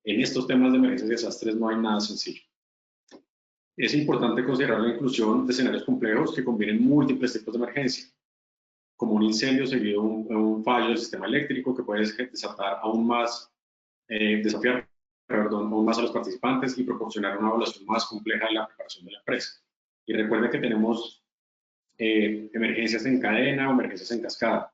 en estos temas de emergencias y desastres no hay nada sencillo. Es importante considerar la inclusión de escenarios complejos que combinen múltiples tipos de emergencia, como un incendio seguido de un fallo del sistema eléctrico que puede desatar aún más, desafiar aún más a los participantes y proporcionar una evaluación más compleja de la preparación de la empresa. Y recuerden que tenemos emergencias en cadena o emergencias en cascada.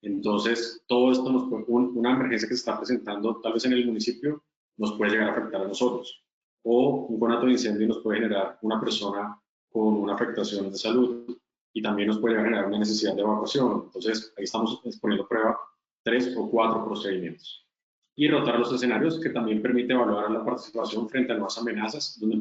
Entonces, todo esto una emergencia que se está presentando tal vez en el municipio nos puede llegar a afectar a nosotros. O un conato de incendio nos puede generar una persona con una afectación de salud y también nos puede generar una necesidad de evacuación. Entonces, ahí estamos poniendo a prueba 3 o 4 procedimientos. Y rotar los escenarios, que también permite evaluar la participación frente a nuevas amenazas, donde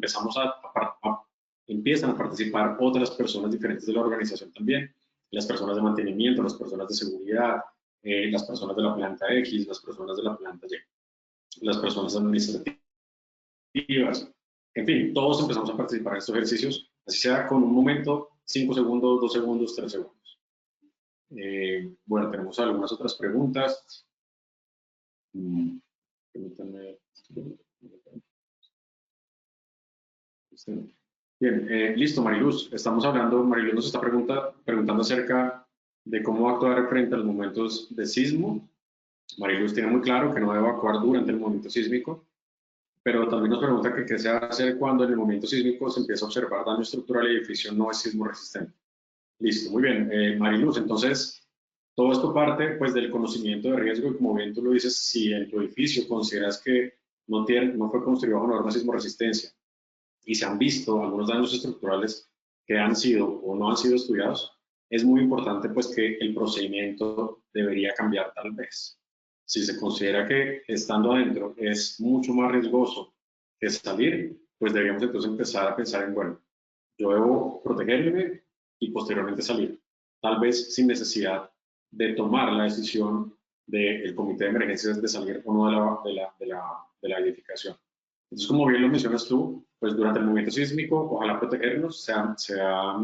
empiezan a participar otras personas diferentes de la organización también, las personas de mantenimiento, las personas de seguridad, las personas de la planta X, las personas de la planta Y, las personas administrativas. En fin, todos empezamos a participar en estos ejercicios, así sea con un momento, 5 segundos, 2 segundos, 3 segundos. Bueno, tenemos algunas otras preguntas. Permítanme. Bien, listo, Mariluz. Mariluz nos está preguntando acerca de cómo actuar frente a los momentos de sismo. Mariluz tiene muy claro que no debe evacuar durante el momento sísmico, pero también nos pregunta que qué se va a hacer cuando en el momento sísmico se empieza a observar daño estructural y el edificio no es sismo resistente. Listo, muy bien. Mariluz, entonces, todo esto parte pues del conocimiento de riesgo y como bien tú lo dices, si en tu edificio consideras que no fue construido bajo normas de sismo resistencia y se han visto algunos daños estructurales que han sido o no han sido estudiados, es muy importante pues que el procedimiento debería cambiar tal vez. Si se considera que estando adentro es mucho más riesgoso que salir, pues deberíamos entonces empezar a pensar en, bueno, yo debo protegerme y posteriormente salir, tal vez sin necesidad de tomar la decisión del comité de emergencias de salir o no de la edificación. Entonces, como bien lo mencionas tú, pues durante el movimiento sísmico, ojalá protegernos. Se ha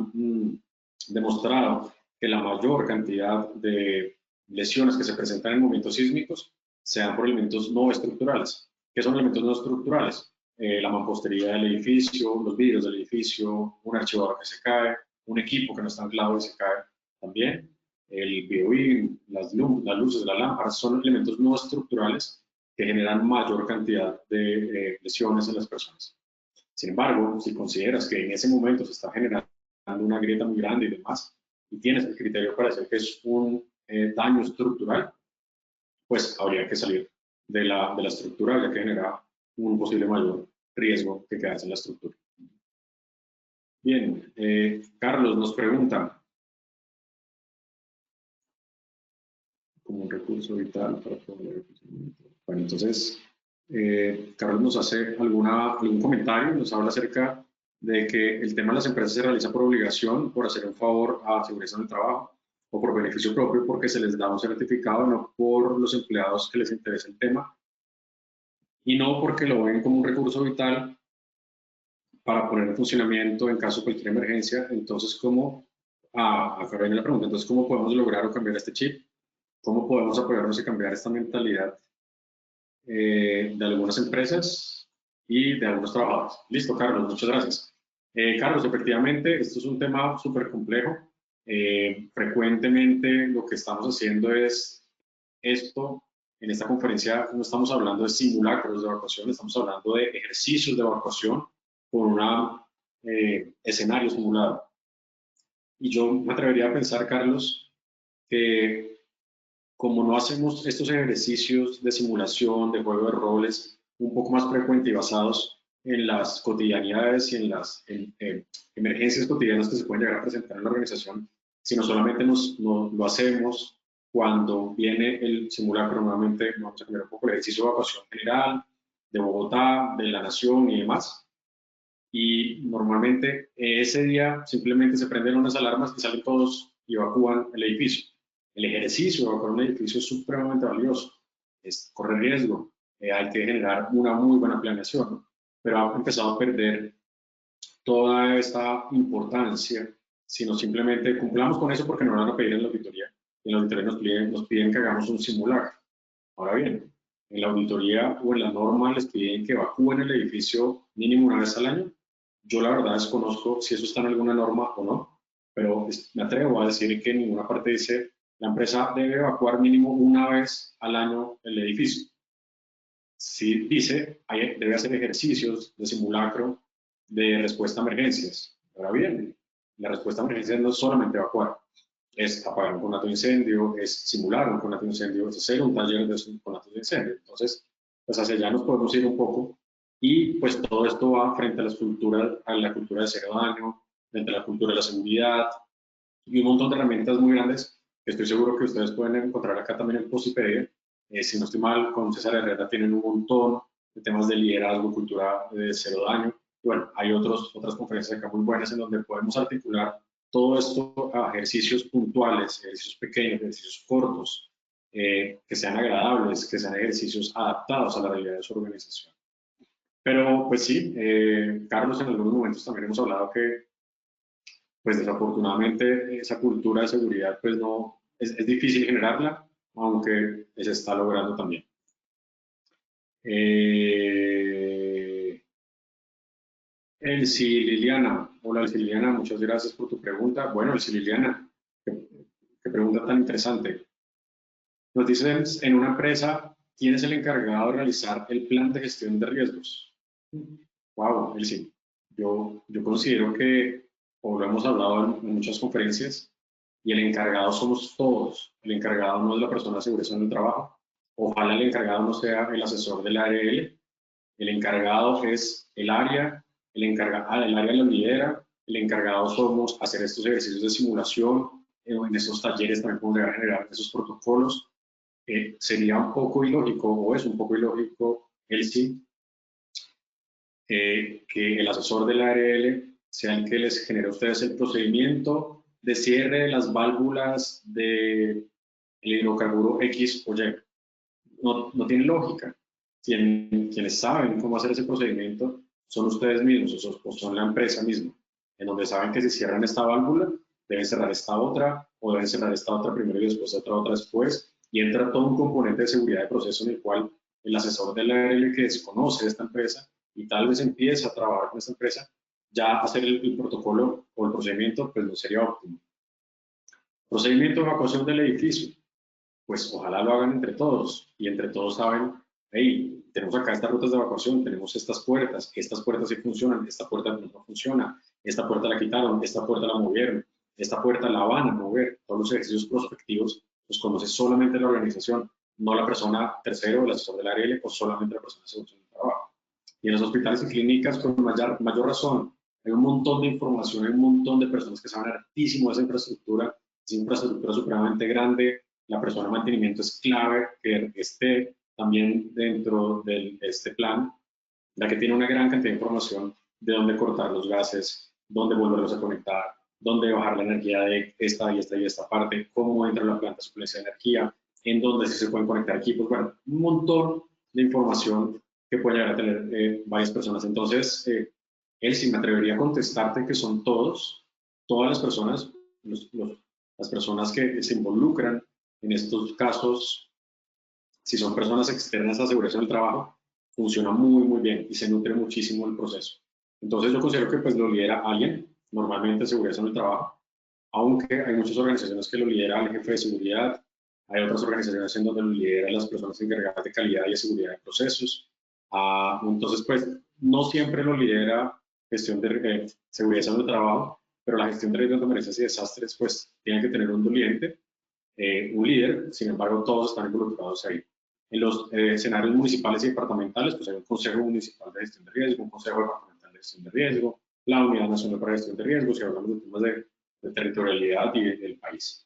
demostrado que la mayor cantidad de lesiones que se presentan en movimientos sísmicos sean por elementos no estructurales. ¿Qué son elementos no estructurales? La mampostería del edificio, los vidrios del edificio, un archivador que se cae, un equipo que no está anclado y se cae también, el BOI, las luces de la lámpara, son elementos no estructurales que generan mayor cantidad de lesiones en las personas. Sin embargo, si consideras que en ese momento se está generando una grieta muy grande y demás, y tienes el criterio para decir que es un daño estructural, pues habría que salir de la estructura, ya que genera un posible mayor riesgo que quedarse en la estructura. Bien, Carlos nos pregunta, como un recurso vital para poder el funcionamiento. Bueno, entonces, Carlos nos hace algún comentario, nos habla acerca de que el tema de las empresas se realiza por obligación, por hacer un favor a seguridad en el trabajo, o por beneficio propio porque se les da un certificado, no por los empleados que les interesa el tema, y no porque lo ven como un recurso vital para poner en funcionamiento en caso de cualquier emergencia. Entonces, acá viene la pregunta, entonces, ¿cómo podemos lograr o cambiar este chip? ¿Cómo podemos apoyarnos y cambiar esta mentalidad de algunas empresas y de algunos trabajadores? Listo, Carlos, muchas gracias. Carlos, efectivamente, esto es un tema súper complejo. Frecuentemente lo que estamos haciendo es esto. En esta conferencia no estamos hablando de simulacros de evacuación, estamos hablando de ejercicios de evacuación con un escenario simulado. Y yo me atrevería a pensar, Carlos, que como no hacemos estos ejercicios de simulación, de juego de roles, un poco más frecuentes y basados en las cotidianidades y en las emergencias cotidianas que se pueden llegar a presentar en la organización, sino solamente lo hacemos cuando viene el simulacro. Nuevamente vamos a cambiar un poco el ejercicio de evacuación general de Bogotá, de la nación y demás. Y normalmente ese día simplemente se prenden unas alarmas y salen todos y evacúan el edificio. El ejercicio de evacuar un edificio es supremamente valioso, corre riesgo, hay que generar una muy buena planeación, ¿no? Pero ha empezado a perder toda esta importancia si no simplemente cumplamos con eso porque nos van a pedir en la auditoría. En la auditoría nos piden que hagamos un simulacro. Ahora bien, en la auditoría o en la norma les piden que evacúen el edificio mínimo una vez al año. Yo la verdad desconozco si eso está en alguna norma o no, pero me atrevo a decir que en ninguna parte dice la empresa debe evacuar mínimo una vez al año el edificio. Sí dice, debe hacer ejercicios de simulacro de respuesta a emergencias. Ahora bien, la respuesta a emergencias no es solamente evacuar, es apagar un conato de incendio, es simular un conato de incendio, es hacer un taller de conatos de incendio. Entonces, pues hacia allá nos podemos ir un poco y pues todo esto va frente a la cultura de cero daño, frente a la cultura de la seguridad y un montón de herramientas muy grandes que estoy seguro que ustedes pueden encontrar acá también en Posipedia. Si no estoy mal, con César Herrera tienen un montón de temas de liderazgo, cultura de cero daño. Y bueno, hay otras conferencias acá muy buenas en donde podemos articular todo esto a ejercicios puntuales, ejercicios pequeños, ejercicios cortos, que sean agradables, que sean ejercicios adaptados a la realidad de su organización. Pero pues sí, Carlos, en algunos momentos también hemos hablado que pues desafortunadamente esa cultura de seguridad pues no es difícil generarla, aunque se está logrando también. Elsie Liliana, hola Elsie Liliana, muchas gracias por tu pregunta. Bueno, Elsie Liliana, qué pregunta tan interesante. Nos dicen, en una empresa, ¿quién es el encargado de realizar el plan de gestión de riesgos? Wow, Elsie, yo considero que, o lo hemos hablado en muchas conferencias, y el encargado somos todos. El encargado no es la persona de seguridad en el trabajo. Ojalá el encargado no sea el asesor del ARL. El encargado es el área, el área lo lidera, el encargado somos hacer estos ejercicios de simulación, en esos talleres también podemos generar esos protocolos. Sería un poco ilógico, o es un poco ilógico, que el asesor del ARL sea el que les genere a ustedes el procedimiento de cierre de las válvulas del hidrocarburo X o Y. No tiene lógica. Quienes saben cómo hacer ese procedimiento son ustedes mismos o son la empresa misma, en donde saben que si cierran esta válvula, deben cerrar esta otra, o deben cerrar esta otra primero y después otra después, y entra todo un componente de seguridad de proceso en el cual el asesor del ARL que desconoce esta empresa y tal vez empieza a trabajar con esta empresa, ya hacer el protocolo o el procedimiento, pues no sería óptimo. Procedimiento de evacuación del edificio. Pues ojalá lo hagan entre todos, y entre todos saben, hey, tenemos acá estas rutas de evacuación, tenemos estas puertas sí funcionan, esta puerta no funciona, esta puerta la quitaron, esta puerta la movieron, esta puerta la van a mover. Todos los ejercicios prospectivos los conoce solamente la organización, no la persona tercero, el asesor del ARL, o solamente la persona de seguridad del trabajo. Y en los hospitales y clínicas, con mayor razón, hay un montón de información, hay un montón de personas que saben hartísimo de esa infraestructura, es infraestructura supremamente grande. La persona de mantenimiento es clave que esté también dentro de este plan, ya que tiene una gran cantidad de información de dónde cortar los gases, dónde volverlos a conectar, dónde bajar la energía de esta y esta y esta parte, cómo entra la planta de suplencia de energía, en dónde sí se pueden conectar equipos. Bueno, un montón de información que pueden llegar a tener varias personas. Entonces, él sí me atrevería a contestarte que son todas las personas, las personas que se involucran en estos casos. Si son personas externas a seguridad del trabajo, funciona muy bien y se nutre muchísimo el proceso. Entonces yo considero que pues lo lidera alguien, normalmente seguridad en el trabajo, aunque hay muchas organizaciones que lo lidera el jefe de seguridad, hay otras organizaciones en donde lo lideran las personas encargadas de calidad y de seguridad de procesos. Entonces pues no siempre lo lidera gestión de seguridad en el trabajo, pero la gestión de riesgos de emergencias y desastres pues tiene que tener un doliente, un líder, sin embargo todos están involucrados ahí. En los escenarios municipales y departamentales, pues hay un Consejo Municipal de Gestión de Riesgo, un Consejo Departamental de Gestión de Riesgo, la Unidad Nacional para Gestión de Riesgos, si hablamos de temas de territorialidad y del país.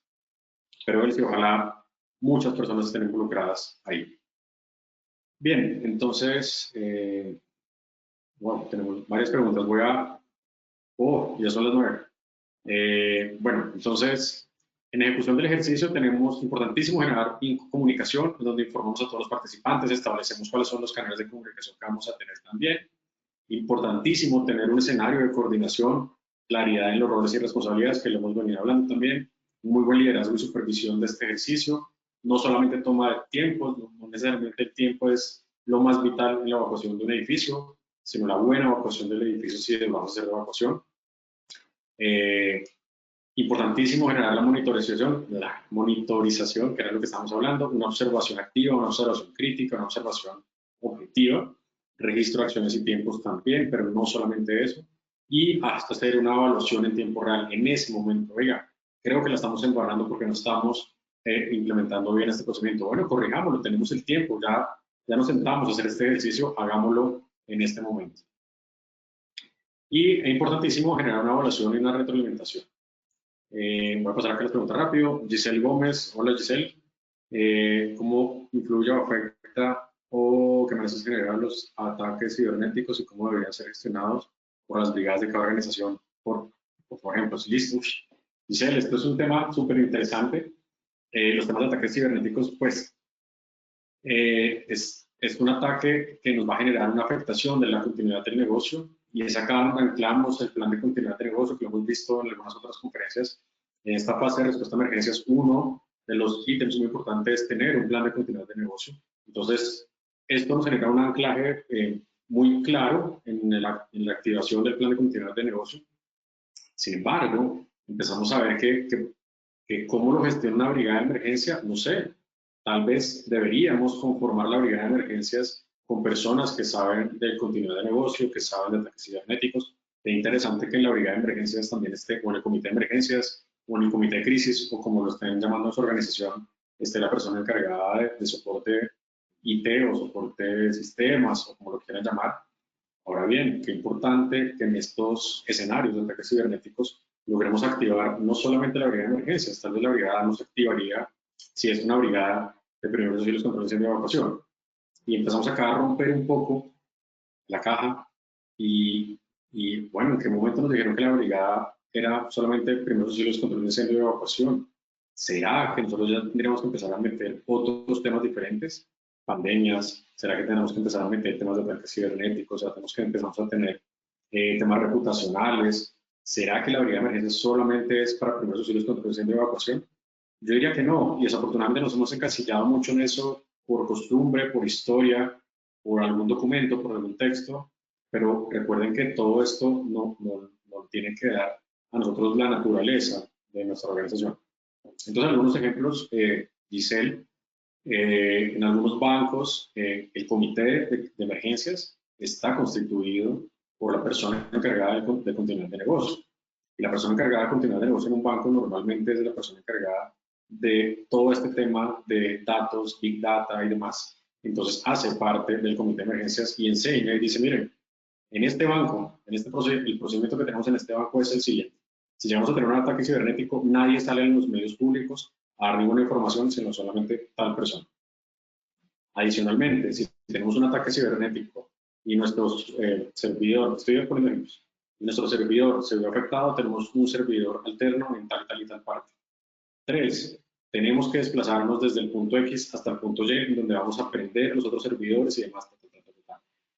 Pero ojalá muchas personas estén involucradas ahí. Bien, entonces, bueno, tenemos varias preguntas. Ya son las 9. Bueno, entonces, en ejecución del ejercicio tenemos importantísimo generar comunicación, donde informamos a todos los participantes, establecemos cuáles son los canales de comunicación que vamos a tener también. Importantísimo tener un escenario de coordinación, claridad en los roles y responsabilidades, que lo hemos venido hablando también, un muy buen liderazgo y supervisión de este ejercicio. No solamente toma de tiempo, no necesariamente el tiempo es lo más vital en la evacuación de un edificio, sino la buena evacuación del edificio si vamos a hacer la evacuación. Importantísimo generar la monitorización, que era lo que estamos hablando, una observación activa, una observación crítica, una observación objetiva, registro de acciones y tiempos también, pero no solamente eso, y hasta hacer una evaluación en tiempo real en ese momento. Oiga, creo que la estamos embarrando porque no estamos implementando bien este procedimiento. Bueno, corrijámoslo, tenemos el tiempo, ya nos sentamos a hacer este ejercicio, hagámoslo en este momento. Y es importantísimo generar una evaluación y una retroalimentación. Voy a pasar acá las preguntas rápido. Giselle Gómez, hola Giselle. ¿Cómo influye o afecta o qué amenazas generan los ataques cibernéticos y cómo deberían ser gestionados por las brigadas de cada organización? Por ejemplo, listo. Giselle, esto es un tema súper interesante. Los temas de ataques cibernéticos, pues, es un ataque que nos va a generar una afectación de la continuidad del negocio, y es acá donde anclamos el plan de continuidad de negocio que lo hemos visto en algunas otras conferencias. En esta fase de respuesta a emergencias, uno de los ítems muy importantes es tener un plan de continuidad de negocio. Entonces, esto nos genera un anclaje muy claro en la activación del plan de continuidad de negocio. Sin embargo, empezamos a ver que cómo lo gestiona una brigada de emergencia, no sé, tal vez deberíamos conformar la brigada de emergencias con personas que saben de continuidad de negocio, que saben de ataques cibernéticos. Es interesante que en la brigada de emergencias también esté, o en el comité de emergencias, o en el comité de crisis, o como lo estén llamando en su organización, esté la persona encargada de soporte IT o soporte de sistemas, o como lo quieran llamar. Ahora bien, qué importante que en estos escenarios de ataques cibernéticos logremos activar no solamente la brigada de emergencias, tal vez la brigada no se activaría si es una brigada de primeros auxilios, control de evacuación. Y empezamos acá a romper un poco la caja y bueno, ¿en qué momento nos dijeron que la brigada era solamente primeros auxilios, control de incendio y evacuación? ¿Será que nosotros ya tendríamos que empezar a meter otros temas diferentes? Pandemias, ¿será que tenemos que empezar a meter temas de ataques cibernéticos? ¿Será que tenemos que empezar a tener temas reputacionales? ¿Será que la brigada de emergencias solamente es para primeros auxilios, control de incendio y evacuación? Yo diría que no, y desafortunadamente nos hemos encasillado mucho en eso por costumbre, por historia, por algún documento, por algún texto, pero recuerden que todo esto no tiene que dar a nosotros la naturaleza de nuestra organización. Entonces, algunos ejemplos, Giselle, en algunos bancos, el comité de emergencias está constituido por la persona encargada de continuidad de negocio. Y la persona encargada de continuidad de negocio en un banco normalmente es la persona encargada de todo este tema de datos, big data y demás. Entonces hace parte del comité de emergencias y enseña y dice, miren, en este banco, el procedimiento que tenemos en este banco es el siguiente. Si llegamos a tener un ataque cibernético, nadie sale en los medios públicos a dar ninguna información, sino solamente tal persona. Adicionalmente, si tenemos un ataque cibernético y nuestro servidor, estoy poniendo ejemplos, y nuestro servidor se vio afectado, tenemos un servidor alterno en tal y tal parte. 3. Tenemos que desplazarnos desde el punto X hasta el punto Y, donde vamos a aprender los otros servidores y demás.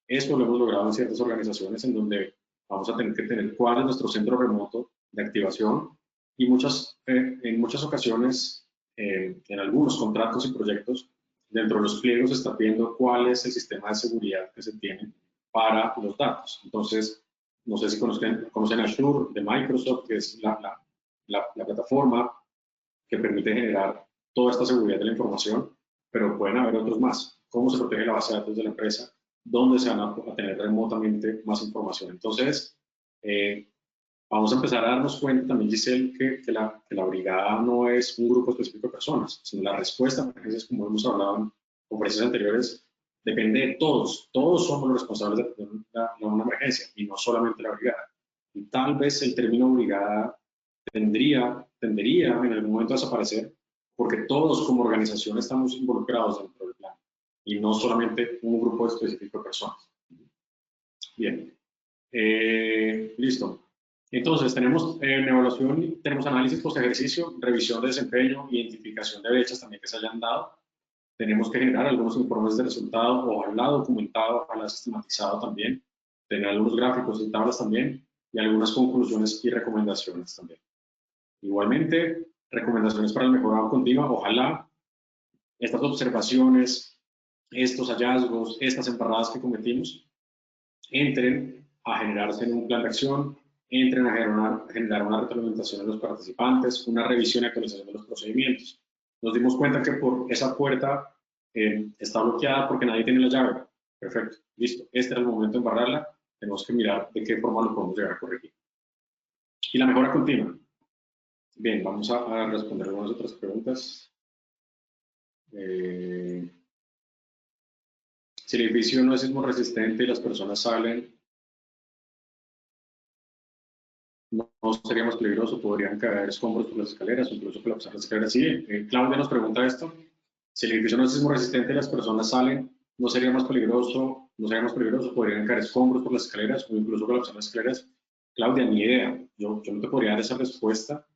Esto lo hemos logrado en ciertas organizaciones en donde vamos a tener que tener cuál es nuestro centro remoto de activación y en muchas ocasiones, en algunos contratos y proyectos, dentro de los pliegos se está viendo cuál es el sistema de seguridad que se tiene para los datos. Entonces, no sé si conocen Azure de Microsoft, que es la plataforma que permite generar toda esta seguridad de la información, pero pueden haber otros más. ¿Cómo se protege la base de datos de la empresa? ¿Dónde se van a tener remotamente más información? Entonces, vamos a empezar a darnos cuenta también, Giselle, que la brigada no es un grupo específico de personas, sino la respuesta a emergencias, como hemos hablado en conferencias anteriores, depende de todos. Todos somos los responsables de una emergencia y no solamente la brigada. Y tal vez el término brigada tendería en algún momento a desaparecer, porque todos como organización estamos involucrados dentro del plan y no solamente un grupo específico de personas. Bien, listo. Entonces, tenemos en evaluación, tenemos análisis post ejercicio, revisión de desempeño, identificación de brechas también que se hayan dado. Tenemos que generar algunos informes de resultado, ojalá documentado, ojalá sistematizado también, tener algunos gráficos y tablas también, y algunas conclusiones y recomendaciones también. Igualmente, recomendaciones para el mejorado continuo, ojalá estas observaciones, estos hallazgos, estas embarradas que cometimos, entren a generarse en un plan de acción, entren a generar una retroalimentación de los participantes, una revisión y actualización de los procedimientos. Nos dimos cuenta que por esa puerta está bloqueada porque nadie tiene la llave. Perfecto, listo. Este era el momento de embarrarla. Tenemos que mirar de qué forma lo podemos llegar a corregir. Y la mejora continua. Bien, vamos a responder algunas otras preguntas. Si el edificio no es sismo resistente y las personas salen, no sería más peligroso, podrían caer escombros por las escaleras o incluso colapsar las escaleras. Sí, Claudia nos pregunta esto. Si el edificio no es sismo resistente y las personas salen, no sería más peligroso, podrían caer escombros por las escaleras o incluso colapsar las escaleras. Claudia, ni idea. Yo no te podría dar esa respuesta.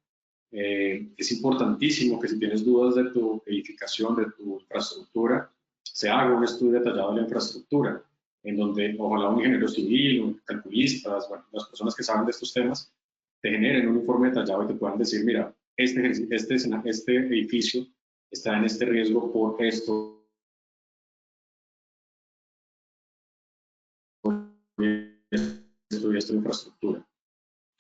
Es importantísimo que si tienes dudas de tu edificación, de tu infraestructura, se haga un estudio detallado de la infraestructura, en donde ojalá un ingeniero civil, un calculistas, bueno, las personas que saben de estos temas, te generen un informe detallado y te puedan decir, mira, este edificio está en este riesgo por esto. Esto de infraestructura.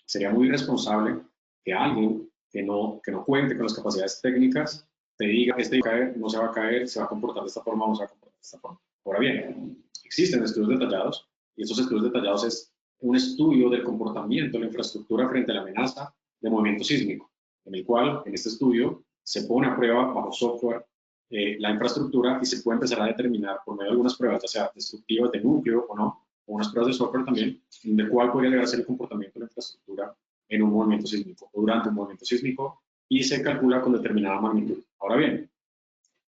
Sería muy irresponsable que alguien que no cuente con las capacidades técnicas te diga, este va a caer, no se va a caer, se va a comportar de esta forma o no se va a comportar de esta forma. Ahora bien, existen estudios detallados y estos estudios detallados es un estudio del comportamiento de la infraestructura frente a la amenaza de movimiento sísmico, en el cual, en este estudio, se pone a prueba bajo software la infraestructura y se puede empezar a determinar por medio de algunas pruebas, ya sea destructivas de núcleo o no, o unas pruebas de software también, de cuál podría llegar a ser el comportamiento de la infraestructura en un movimiento sísmico o durante un movimiento sísmico y se calcula con determinada magnitud. Ahora bien,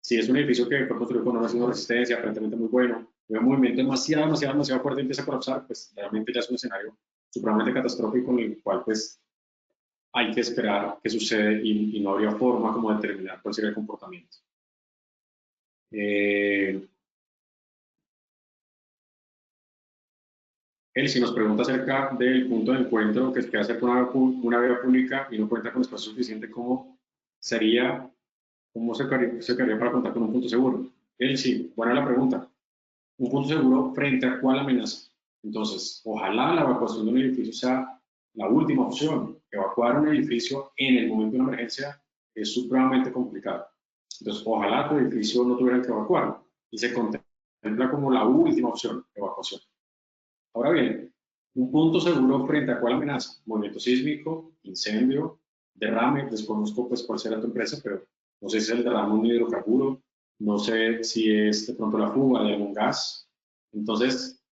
si es un edificio que fue construido con una resistencia aparentemente muy bueno, y un movimiento demasiado fuerte y empieza a colapsar, pues realmente ya es un escenario supremamente catastrófico en el cual pues hay que esperar qué sucede y no habría forma como determinar cuál sería el comportamiento. Él sí nos pregunta acerca del punto de encuentro, que es que hacer una vía pública y no cuenta con espacio suficiente, ¿cómo se quedaría para contar con un punto seguro? Él sí, buena la pregunta. Un punto seguro frente a cuál amenaza. Entonces, ojalá la evacuación de un edificio sea la última opción. Evacuar un edificio en el momento de una emergencia es supremamente complicado. Entonces, ojalá tu edificio no tuviera que evacuar y se contempla como la última opción, evacuación. Ahora bien, un punto seguro frente a cuál amenaza, movimiento sísmico, incendio, derrame, desconozco pues cuál será tu empresa, pero no sé si es el derrame de un hidrocarburo, no sé si es de pronto la fuga de algún gas. Entonces,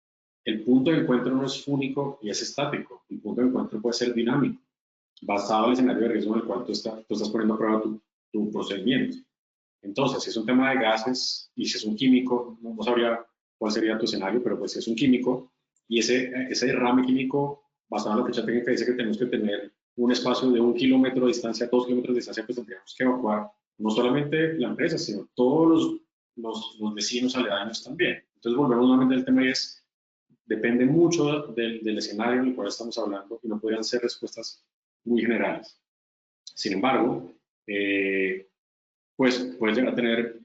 el punto de encuentro no es único y es estático, el punto de encuentro puede ser dinámico, basado en el escenario de riesgo en el cual tú estás poniendo a prueba tu procedimiento. Entonces, si es un tema de gases y si es un químico, no sabría cuál sería tu escenario, pero pues si es un químico, y ese derrame químico, basado en la fecha técnica, dice que tenemos que tener un espacio de 1 kilómetro de distancia, 2 kilómetros de distancia, pues tendríamos que evacuar no solamente la empresa, sino todos los vecinos aledaños también. Entonces volvemos nuevamente al tema y es, depende mucho del escenario en el cual estamos hablando y no podrían ser respuestas muy generales. Sin embargo, pues puedes llegar a tener,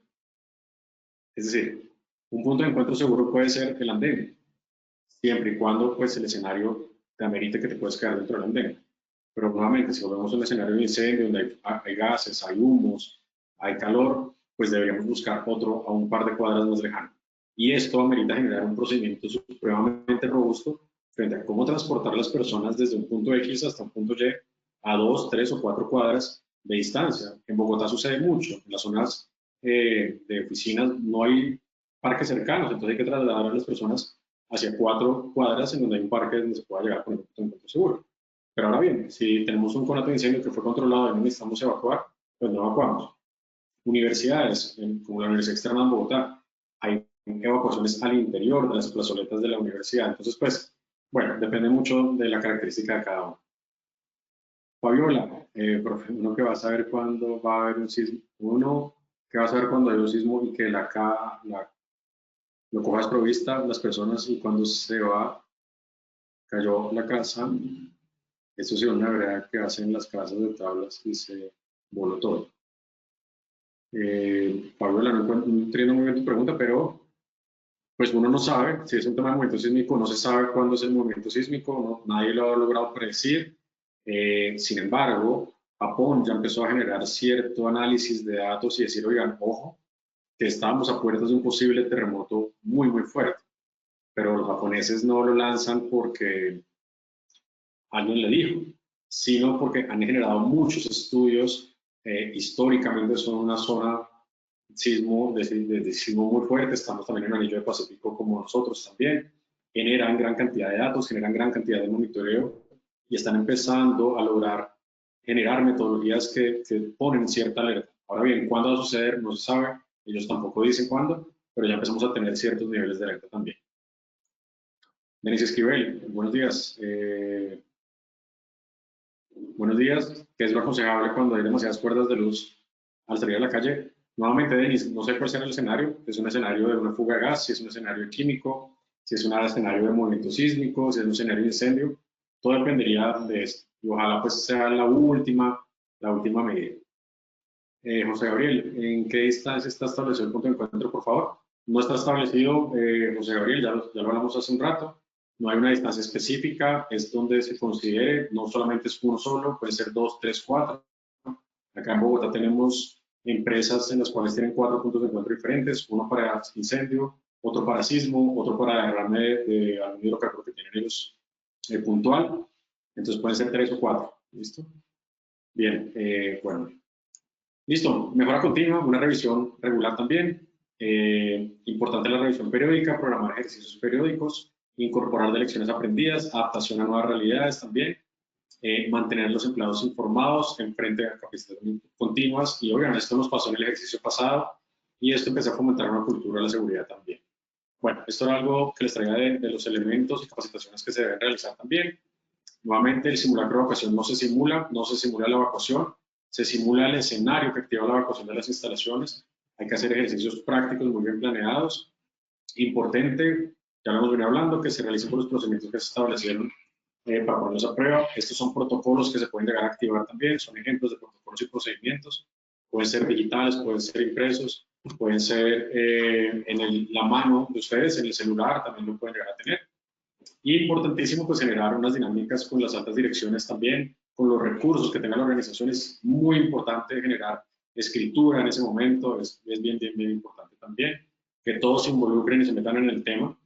es decir, un punto de encuentro seguro puede ser el andén, siempre y cuando pues el escenario te amerite que te puedes quedar dentro del andén. Pero nuevamente, si volvemos a un escenario de incendio donde hay gases, hay humos, hay calor, pues deberíamos buscar otro a un par de cuadras más lejano. Y esto amerita generar un procedimiento supremamente robusto frente a cómo transportar a las personas desde un punto X hasta un punto Y a 2, 3 o 4 cuadras de distancia. En Bogotá sucede mucho, en las zonas de oficinas no hay parques cercanos, entonces hay que trasladar a las personas hacia 4 cuadras en donde hay un parque donde se pueda llegar con un punto de encuentro seguro. Pero ahora bien, si tenemos un conato de incendio que fue controlado y no necesitamos evacuar, pues no evacuamos. Universidades, como la Universidad Externa de Bogotá, hay evacuaciones al interior de las plazoletas de la universidad. Entonces, pues, bueno, depende mucho de la característica de cada uno. Fabiola, profe, uno que va a saber cuándo va a haber un sismo, uno que va a saber cuándo hay un sismo y que lo coja desprovista las personas y cuando se va, cayó la casa. Eso sí, una verdad que hacen las casas de tablas y se voló todo. Fabiola, no entiendo muy bien tu pregunta, pero pues uno no sabe si es un tema de movimiento sísmico, no se sabe cuándo es el movimiento sísmico, nadie lo ha logrado predecir. Sin embargo, Japón ya empezó a generar cierto análisis de datos y decir, oigan, ojo, que estábamos a puertas de un posible terremoto muy, muy fuerte. Pero los japoneses no lo lanzan porque alguien le dijo, sino porque han generado muchos estudios. Históricamente son una zona de sismo muy fuerte, estamos también en el anillo del Pacífico como nosotros también, generan gran cantidad de datos, generan gran cantidad de monitoreo y están empezando a lograr generar metodologías que ponen cierta alerta. Ahora bien, ¿cuándo va a suceder? No se sabe, ellos tampoco dicen cuándo, pero ya empezamos a tener ciertos niveles de alerta también. Denise Esquivel, buenos días. Buenos días. ¿Qué es lo aconsejable cuando hay demasiadas cuerdas de luz al salir a la calle? Nuevamente, Denis, no sé cuál será el escenario. Es un escenario de una fuga de gas, si es un escenario químico, si es un escenario de movimiento sísmico, si es un escenario de incendio. Todo dependería de esto. Y ojalá pues sea la última medida. José Gabriel, ¿en qué distancia está establecido el punto de encuentro, por favor? No está establecido, José Gabriel, ya lo hablamos hace un rato. No hay una distancia específica, es donde se considere, no solamente es uno solo, puede ser 2, 3, 4. Acá en Bogotá tenemos empresas en las cuales tienen 4 puntos de encuentro diferentes, uno para incendio, otro para sismo, otro para derrame de algún hidrocarburo que tienen ellos puntual. Entonces pueden ser 3 o 4. ¿Listo? Bien, bueno. Listo, mejora continua, una revisión regular también. Importante la revisión periódica, programar ejercicios periódicos, incorporar de lecciones aprendidas, adaptación a nuevas realidades también. Mantener a los empleados informados en frente a capacitaciones continuas y obviamente esto nos pasó en el ejercicio pasado y esto empezó a fomentar una cultura de la seguridad también. Bueno, esto era algo que les traía de los elementos y capacitaciones que se deben realizar también. Nuevamente, el simulacro de evacuación no se simula la evacuación, se simula el escenario que activa la evacuación de las instalaciones. Hay que hacer ejercicios prácticos muy bien planeados. Importante, ya lo hemos venido hablando, que se realicen por los procedimientos que se establecieron para ponerlos a prueba. Estos son protocolos que se pueden llegar a activar también, son ejemplos de protocolos y procedimientos. Pueden ser digitales, pueden ser impresos, pueden ser en la mano de ustedes, en el celular también lo pueden llegar a tener. Y importantísimo, pues generar unas dinámicas con las altas direcciones también, con los recursos que tenga la organización. Es muy importante generar escritura en ese momento, es bien importante también, que todos se involucren y se metan en el tema.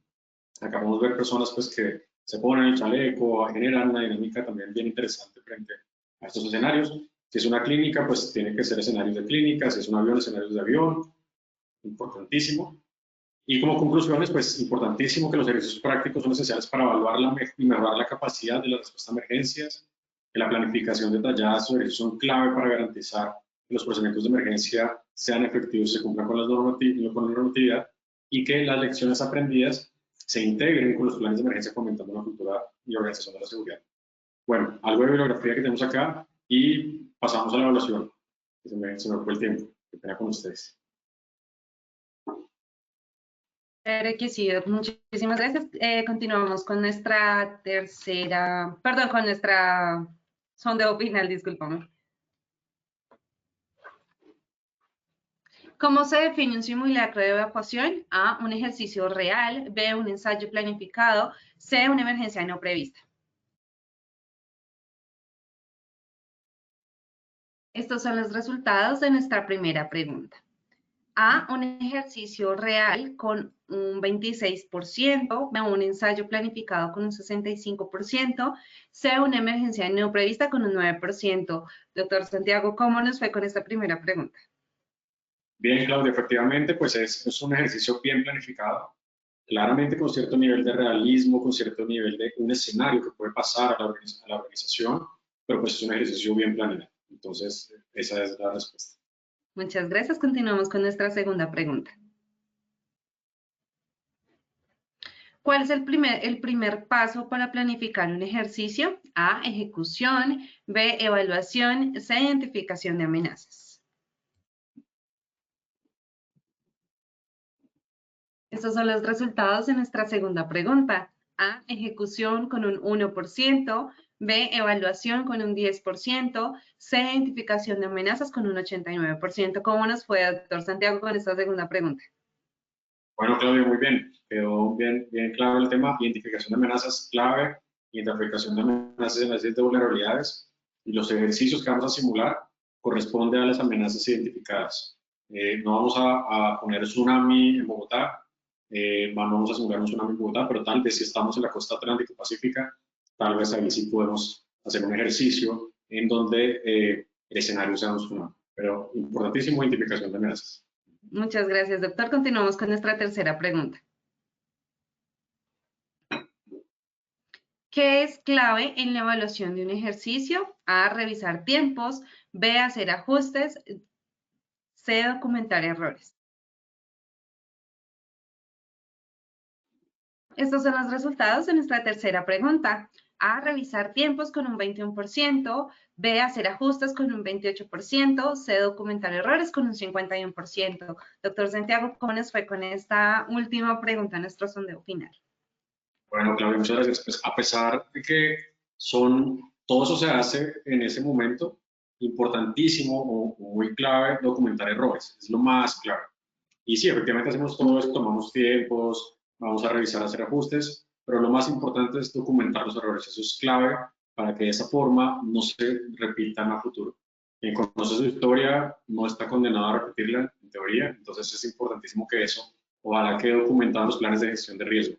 Acabamos de ver personas pues que se ponen el chaleco, generan una dinámica también bien interesante frente a estos escenarios. Si es una clínica, pues tiene que ser escenarios de clínica, si es un avión, escenarios de avión, importantísimo. Y como conclusiones, pues importantísimo que los ejercicios prácticos son esenciales para evaluar y mejorar la capacidad de la respuesta a emergencias, que la planificación detallada de estos ejercicios son clave para garantizar que los procedimientos de emergencia sean efectivos y se cumplan con la normatividad y que las lecciones aprendidas se integren con los planes de emergencia fomentando una cultura y organización de la seguridad. Bueno, algo de bibliografía que tenemos acá y pasamos a la evaluación. Se me fue el tiempo. Que pena con ustedes.
Que sí, muchísimas gracias. Continuamos con nuestra con nuestra sondeo final, discúlpame. ¿Cómo se define un simulacro de evacuación? A, un ejercicio real. B, un ensayo planificado. C, una emergencia no prevista. Estos son los resultados de nuestra primera pregunta. A, un ejercicio real con un 26%, B, un ensayo planificado con un 65%, C, una emergencia no prevista con un 9%. Doctor Santiago, ¿cómo nos fue con esta primera pregunta?
Bien, Claudia, efectivamente, pues es un ejercicio bien planificado, claramente con cierto nivel de realismo, con cierto nivel de un escenario que puede pasar a la organización, pero pues es un ejercicio bien planeado. Entonces, esa es la respuesta.
Muchas gracias. Continuamos con nuestra segunda pregunta. ¿Cuál es el primer paso para planificar un ejercicio? A, ejecución. B, evaluación. C, identificación de amenazas. Estos son los resultados de nuestra segunda pregunta. A, ejecución con un 1%. B, evaluación con un 10%. C, identificación de amenazas con un 89%. ¿Cómo nos fue, doctor Santiago, con esta segunda pregunta?
Bueno, Claudio, muy bien. Quedó bien claro el tema. Identificación de amenazas clave, identificación de amenazas en las de vulnerabilidades y los ejercicios que vamos a simular corresponden a las amenazas identificadas. No vamos a poner tsunami en Bogotá, vamos a simular un tsunami en Bogotá, pero tal vez si estamos en la costa atlántica pacífica, tal vez ahí sí podemos hacer un ejercicio en donde el escenario sea un tsunami. Pero importantísimo, identificación de amenazas.
Muchas gracias, doctor. Continuamos con nuestra tercera pregunta. ¿Qué es clave en la evaluación de un ejercicio? A, revisar tiempos. B, hacer ajustes. C, documentar errores. Estos son los resultados de nuestra tercera pregunta. A, revisar tiempos con un 21%. B, hacer ajustes con un 28%. C, documentar errores con un 51%. Doctor Santiago, ¿cómo nos fue con esta última pregunta en nuestro sondeo final?
Bueno, Claudia, muchas gracias. Pues a pesar de que todo eso se hace en ese momento, importantísimo o muy clave documentar errores, es lo más clave. Y sí, efectivamente hacemos todo esto, tomamos tiempos, vamos a revisar, hacer ajustes, pero lo más importante es documentar los errores, eso es clave para que de esa forma no se repitan a futuro. Quien conoce su historia no está condenado a repetirla, en teoría, entonces es importantísimo que eso, ojalá quede documentado en los planes de gestión de riesgo.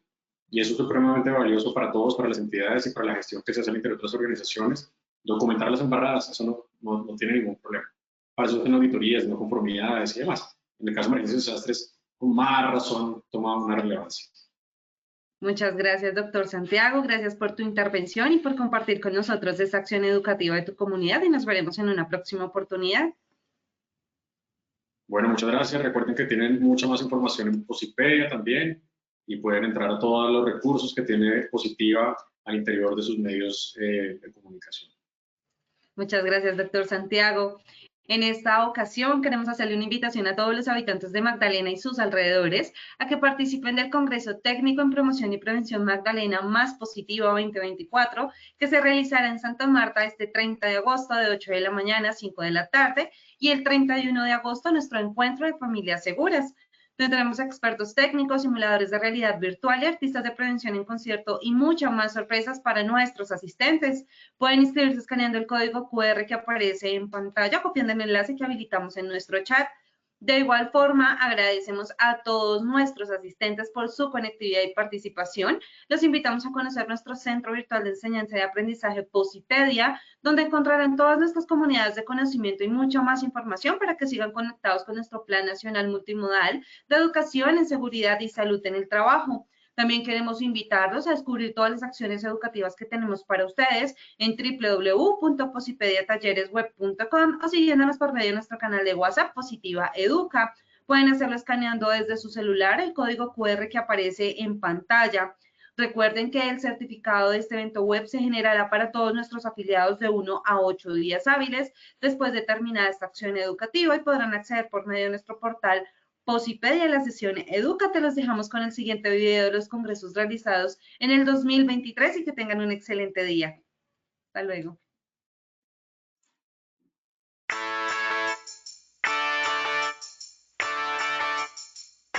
Y eso es supremamente valioso para todos, para las entidades y para la gestión que se hace al interior de las organizaciones. Documentar las embarradas, eso no tiene ningún problema. Para eso hacen auditorías, no conformidades y demás. En el caso de emergencias y desastres, con más razón toma una relevancia.
Muchas gracias, doctor Santiago. Gracias por tu intervención y por compartir con nosotros esta acción educativa de tu comunidad y nos veremos en una próxima oportunidad.
Bueno, muchas gracias. Recuerden que tienen mucha más información en Posipedia también y pueden entrar a todos los recursos que tiene Positiva al interior de sus medios de comunicación.
Muchas gracias, doctor Santiago. En esta ocasión queremos hacerle una invitación a todos los habitantes de Magdalena y sus alrededores a que participen del Congreso Técnico en Promoción y Prevención Magdalena Más Positiva 2024, que se realizará en Santa Marta este 30 de agosto de 8 de la mañana a 5 de la tarde y el 31 de agosto nuestro encuentro de familias seguras. Tendremos expertos técnicos, simuladores de realidad virtual y artistas de prevención en concierto y muchas más sorpresas para nuestros asistentes. Pueden inscribirse escaneando el código QR que aparece en pantalla, copiando el enlace que habilitamos en nuestro chat. De igual forma, agradecemos a todos nuestros asistentes por su conectividad y participación. Los invitamos a conocer nuestro Centro Virtual de Enseñanza y Aprendizaje Posipedia, donde encontrarán todas nuestras comunidades de conocimiento y mucha más información para que sigan conectados con nuestro Plan Nacional Multimodal de Educación en Seguridad y Salud en el Trabajo. También queremos invitarlos a descubrir todas las acciones educativas que tenemos para ustedes en www.posipediatalleresweb.com o siguiéndonos por medio de nuestro canal de WhatsApp Positiva Educa. Pueden hacerlo escaneando desde su celular el código QR que aparece en pantalla. Recuerden que el certificado de este evento web se generará para todos nuestros afiliados de 1 a 8 días hábiles después de terminar esta acción educativa y podrán acceder por medio de nuestro portal Posipedia. La sesión Edúcate. Los dejamos con el siguiente video de los congresos realizados en el 2023 y que tengan un excelente día. Hasta luego.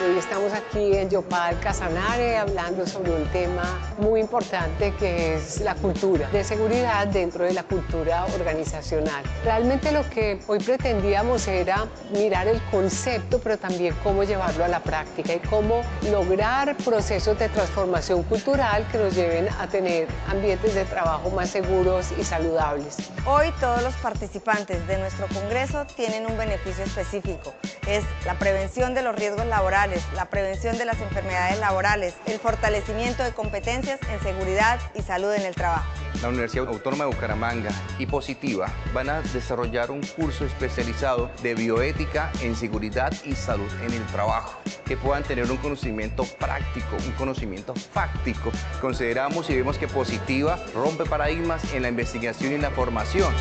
Hoy estamos aquí en Yopal Casanare hablando sobre un tema muy importante que es la cultura de seguridad dentro de la cultura organizacional. Realmente lo que hoy pretendíamos era mirar el concepto, pero también cómo llevarlo a la práctica y cómo lograr procesos de transformación cultural que nos lleven a tener ambientes de trabajo más seguros y saludables.
Hoy todos los participantes de nuestro congreso tienen un beneficio específico. Es la prevención de los riesgos laborales, la prevención de las enfermedades laborales, el fortalecimiento de competencias en seguridad y salud en el trabajo.
La Universidad Autónoma de Bucaramanga y Positiva van a desarrollar un curso especializado de bioética en seguridad y salud en el trabajo, que puedan tener un conocimiento práctico, un conocimiento fáctico. Consideramos y vemos que Positiva rompe paradigmas en la investigación y en la formación.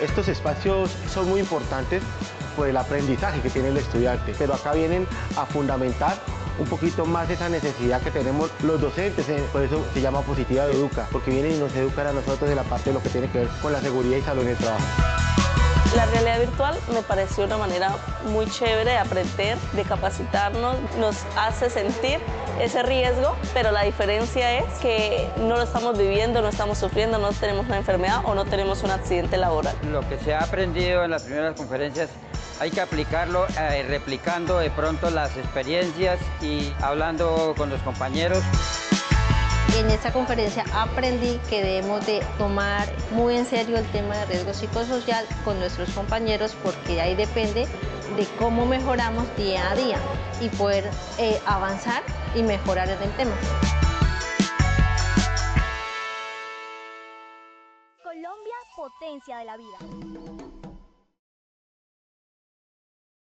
Estos espacios son muy importantes por el aprendizaje que tiene el estudiante, pero acá vienen a fundamentar un poquito más esa necesidad que tenemos los docentes, por eso se llama Positiva Educa, porque vienen y nos educan a nosotros de la parte de lo que tiene que ver con la seguridad y salud en el trabajo.
La realidad virtual me pareció una manera muy chévere de aprender, de capacitarnos, nos hace sentir ese riesgo, pero la diferencia es que no lo estamos viviendo, no estamos sufriendo, no tenemos una enfermedad o no tenemos un accidente laboral.
Lo que se ha aprendido en las primeras conferencias hay que aplicarlo replicando de pronto las experiencias y hablando con los compañeros.
En esta conferencia aprendí que debemos de tomar muy en serio el tema de riesgo psicosocial con nuestros compañeros, porque ahí depende de cómo mejoramos día a día y poder avanzar y mejorar en el tema.
Colombia, potencia de la vida.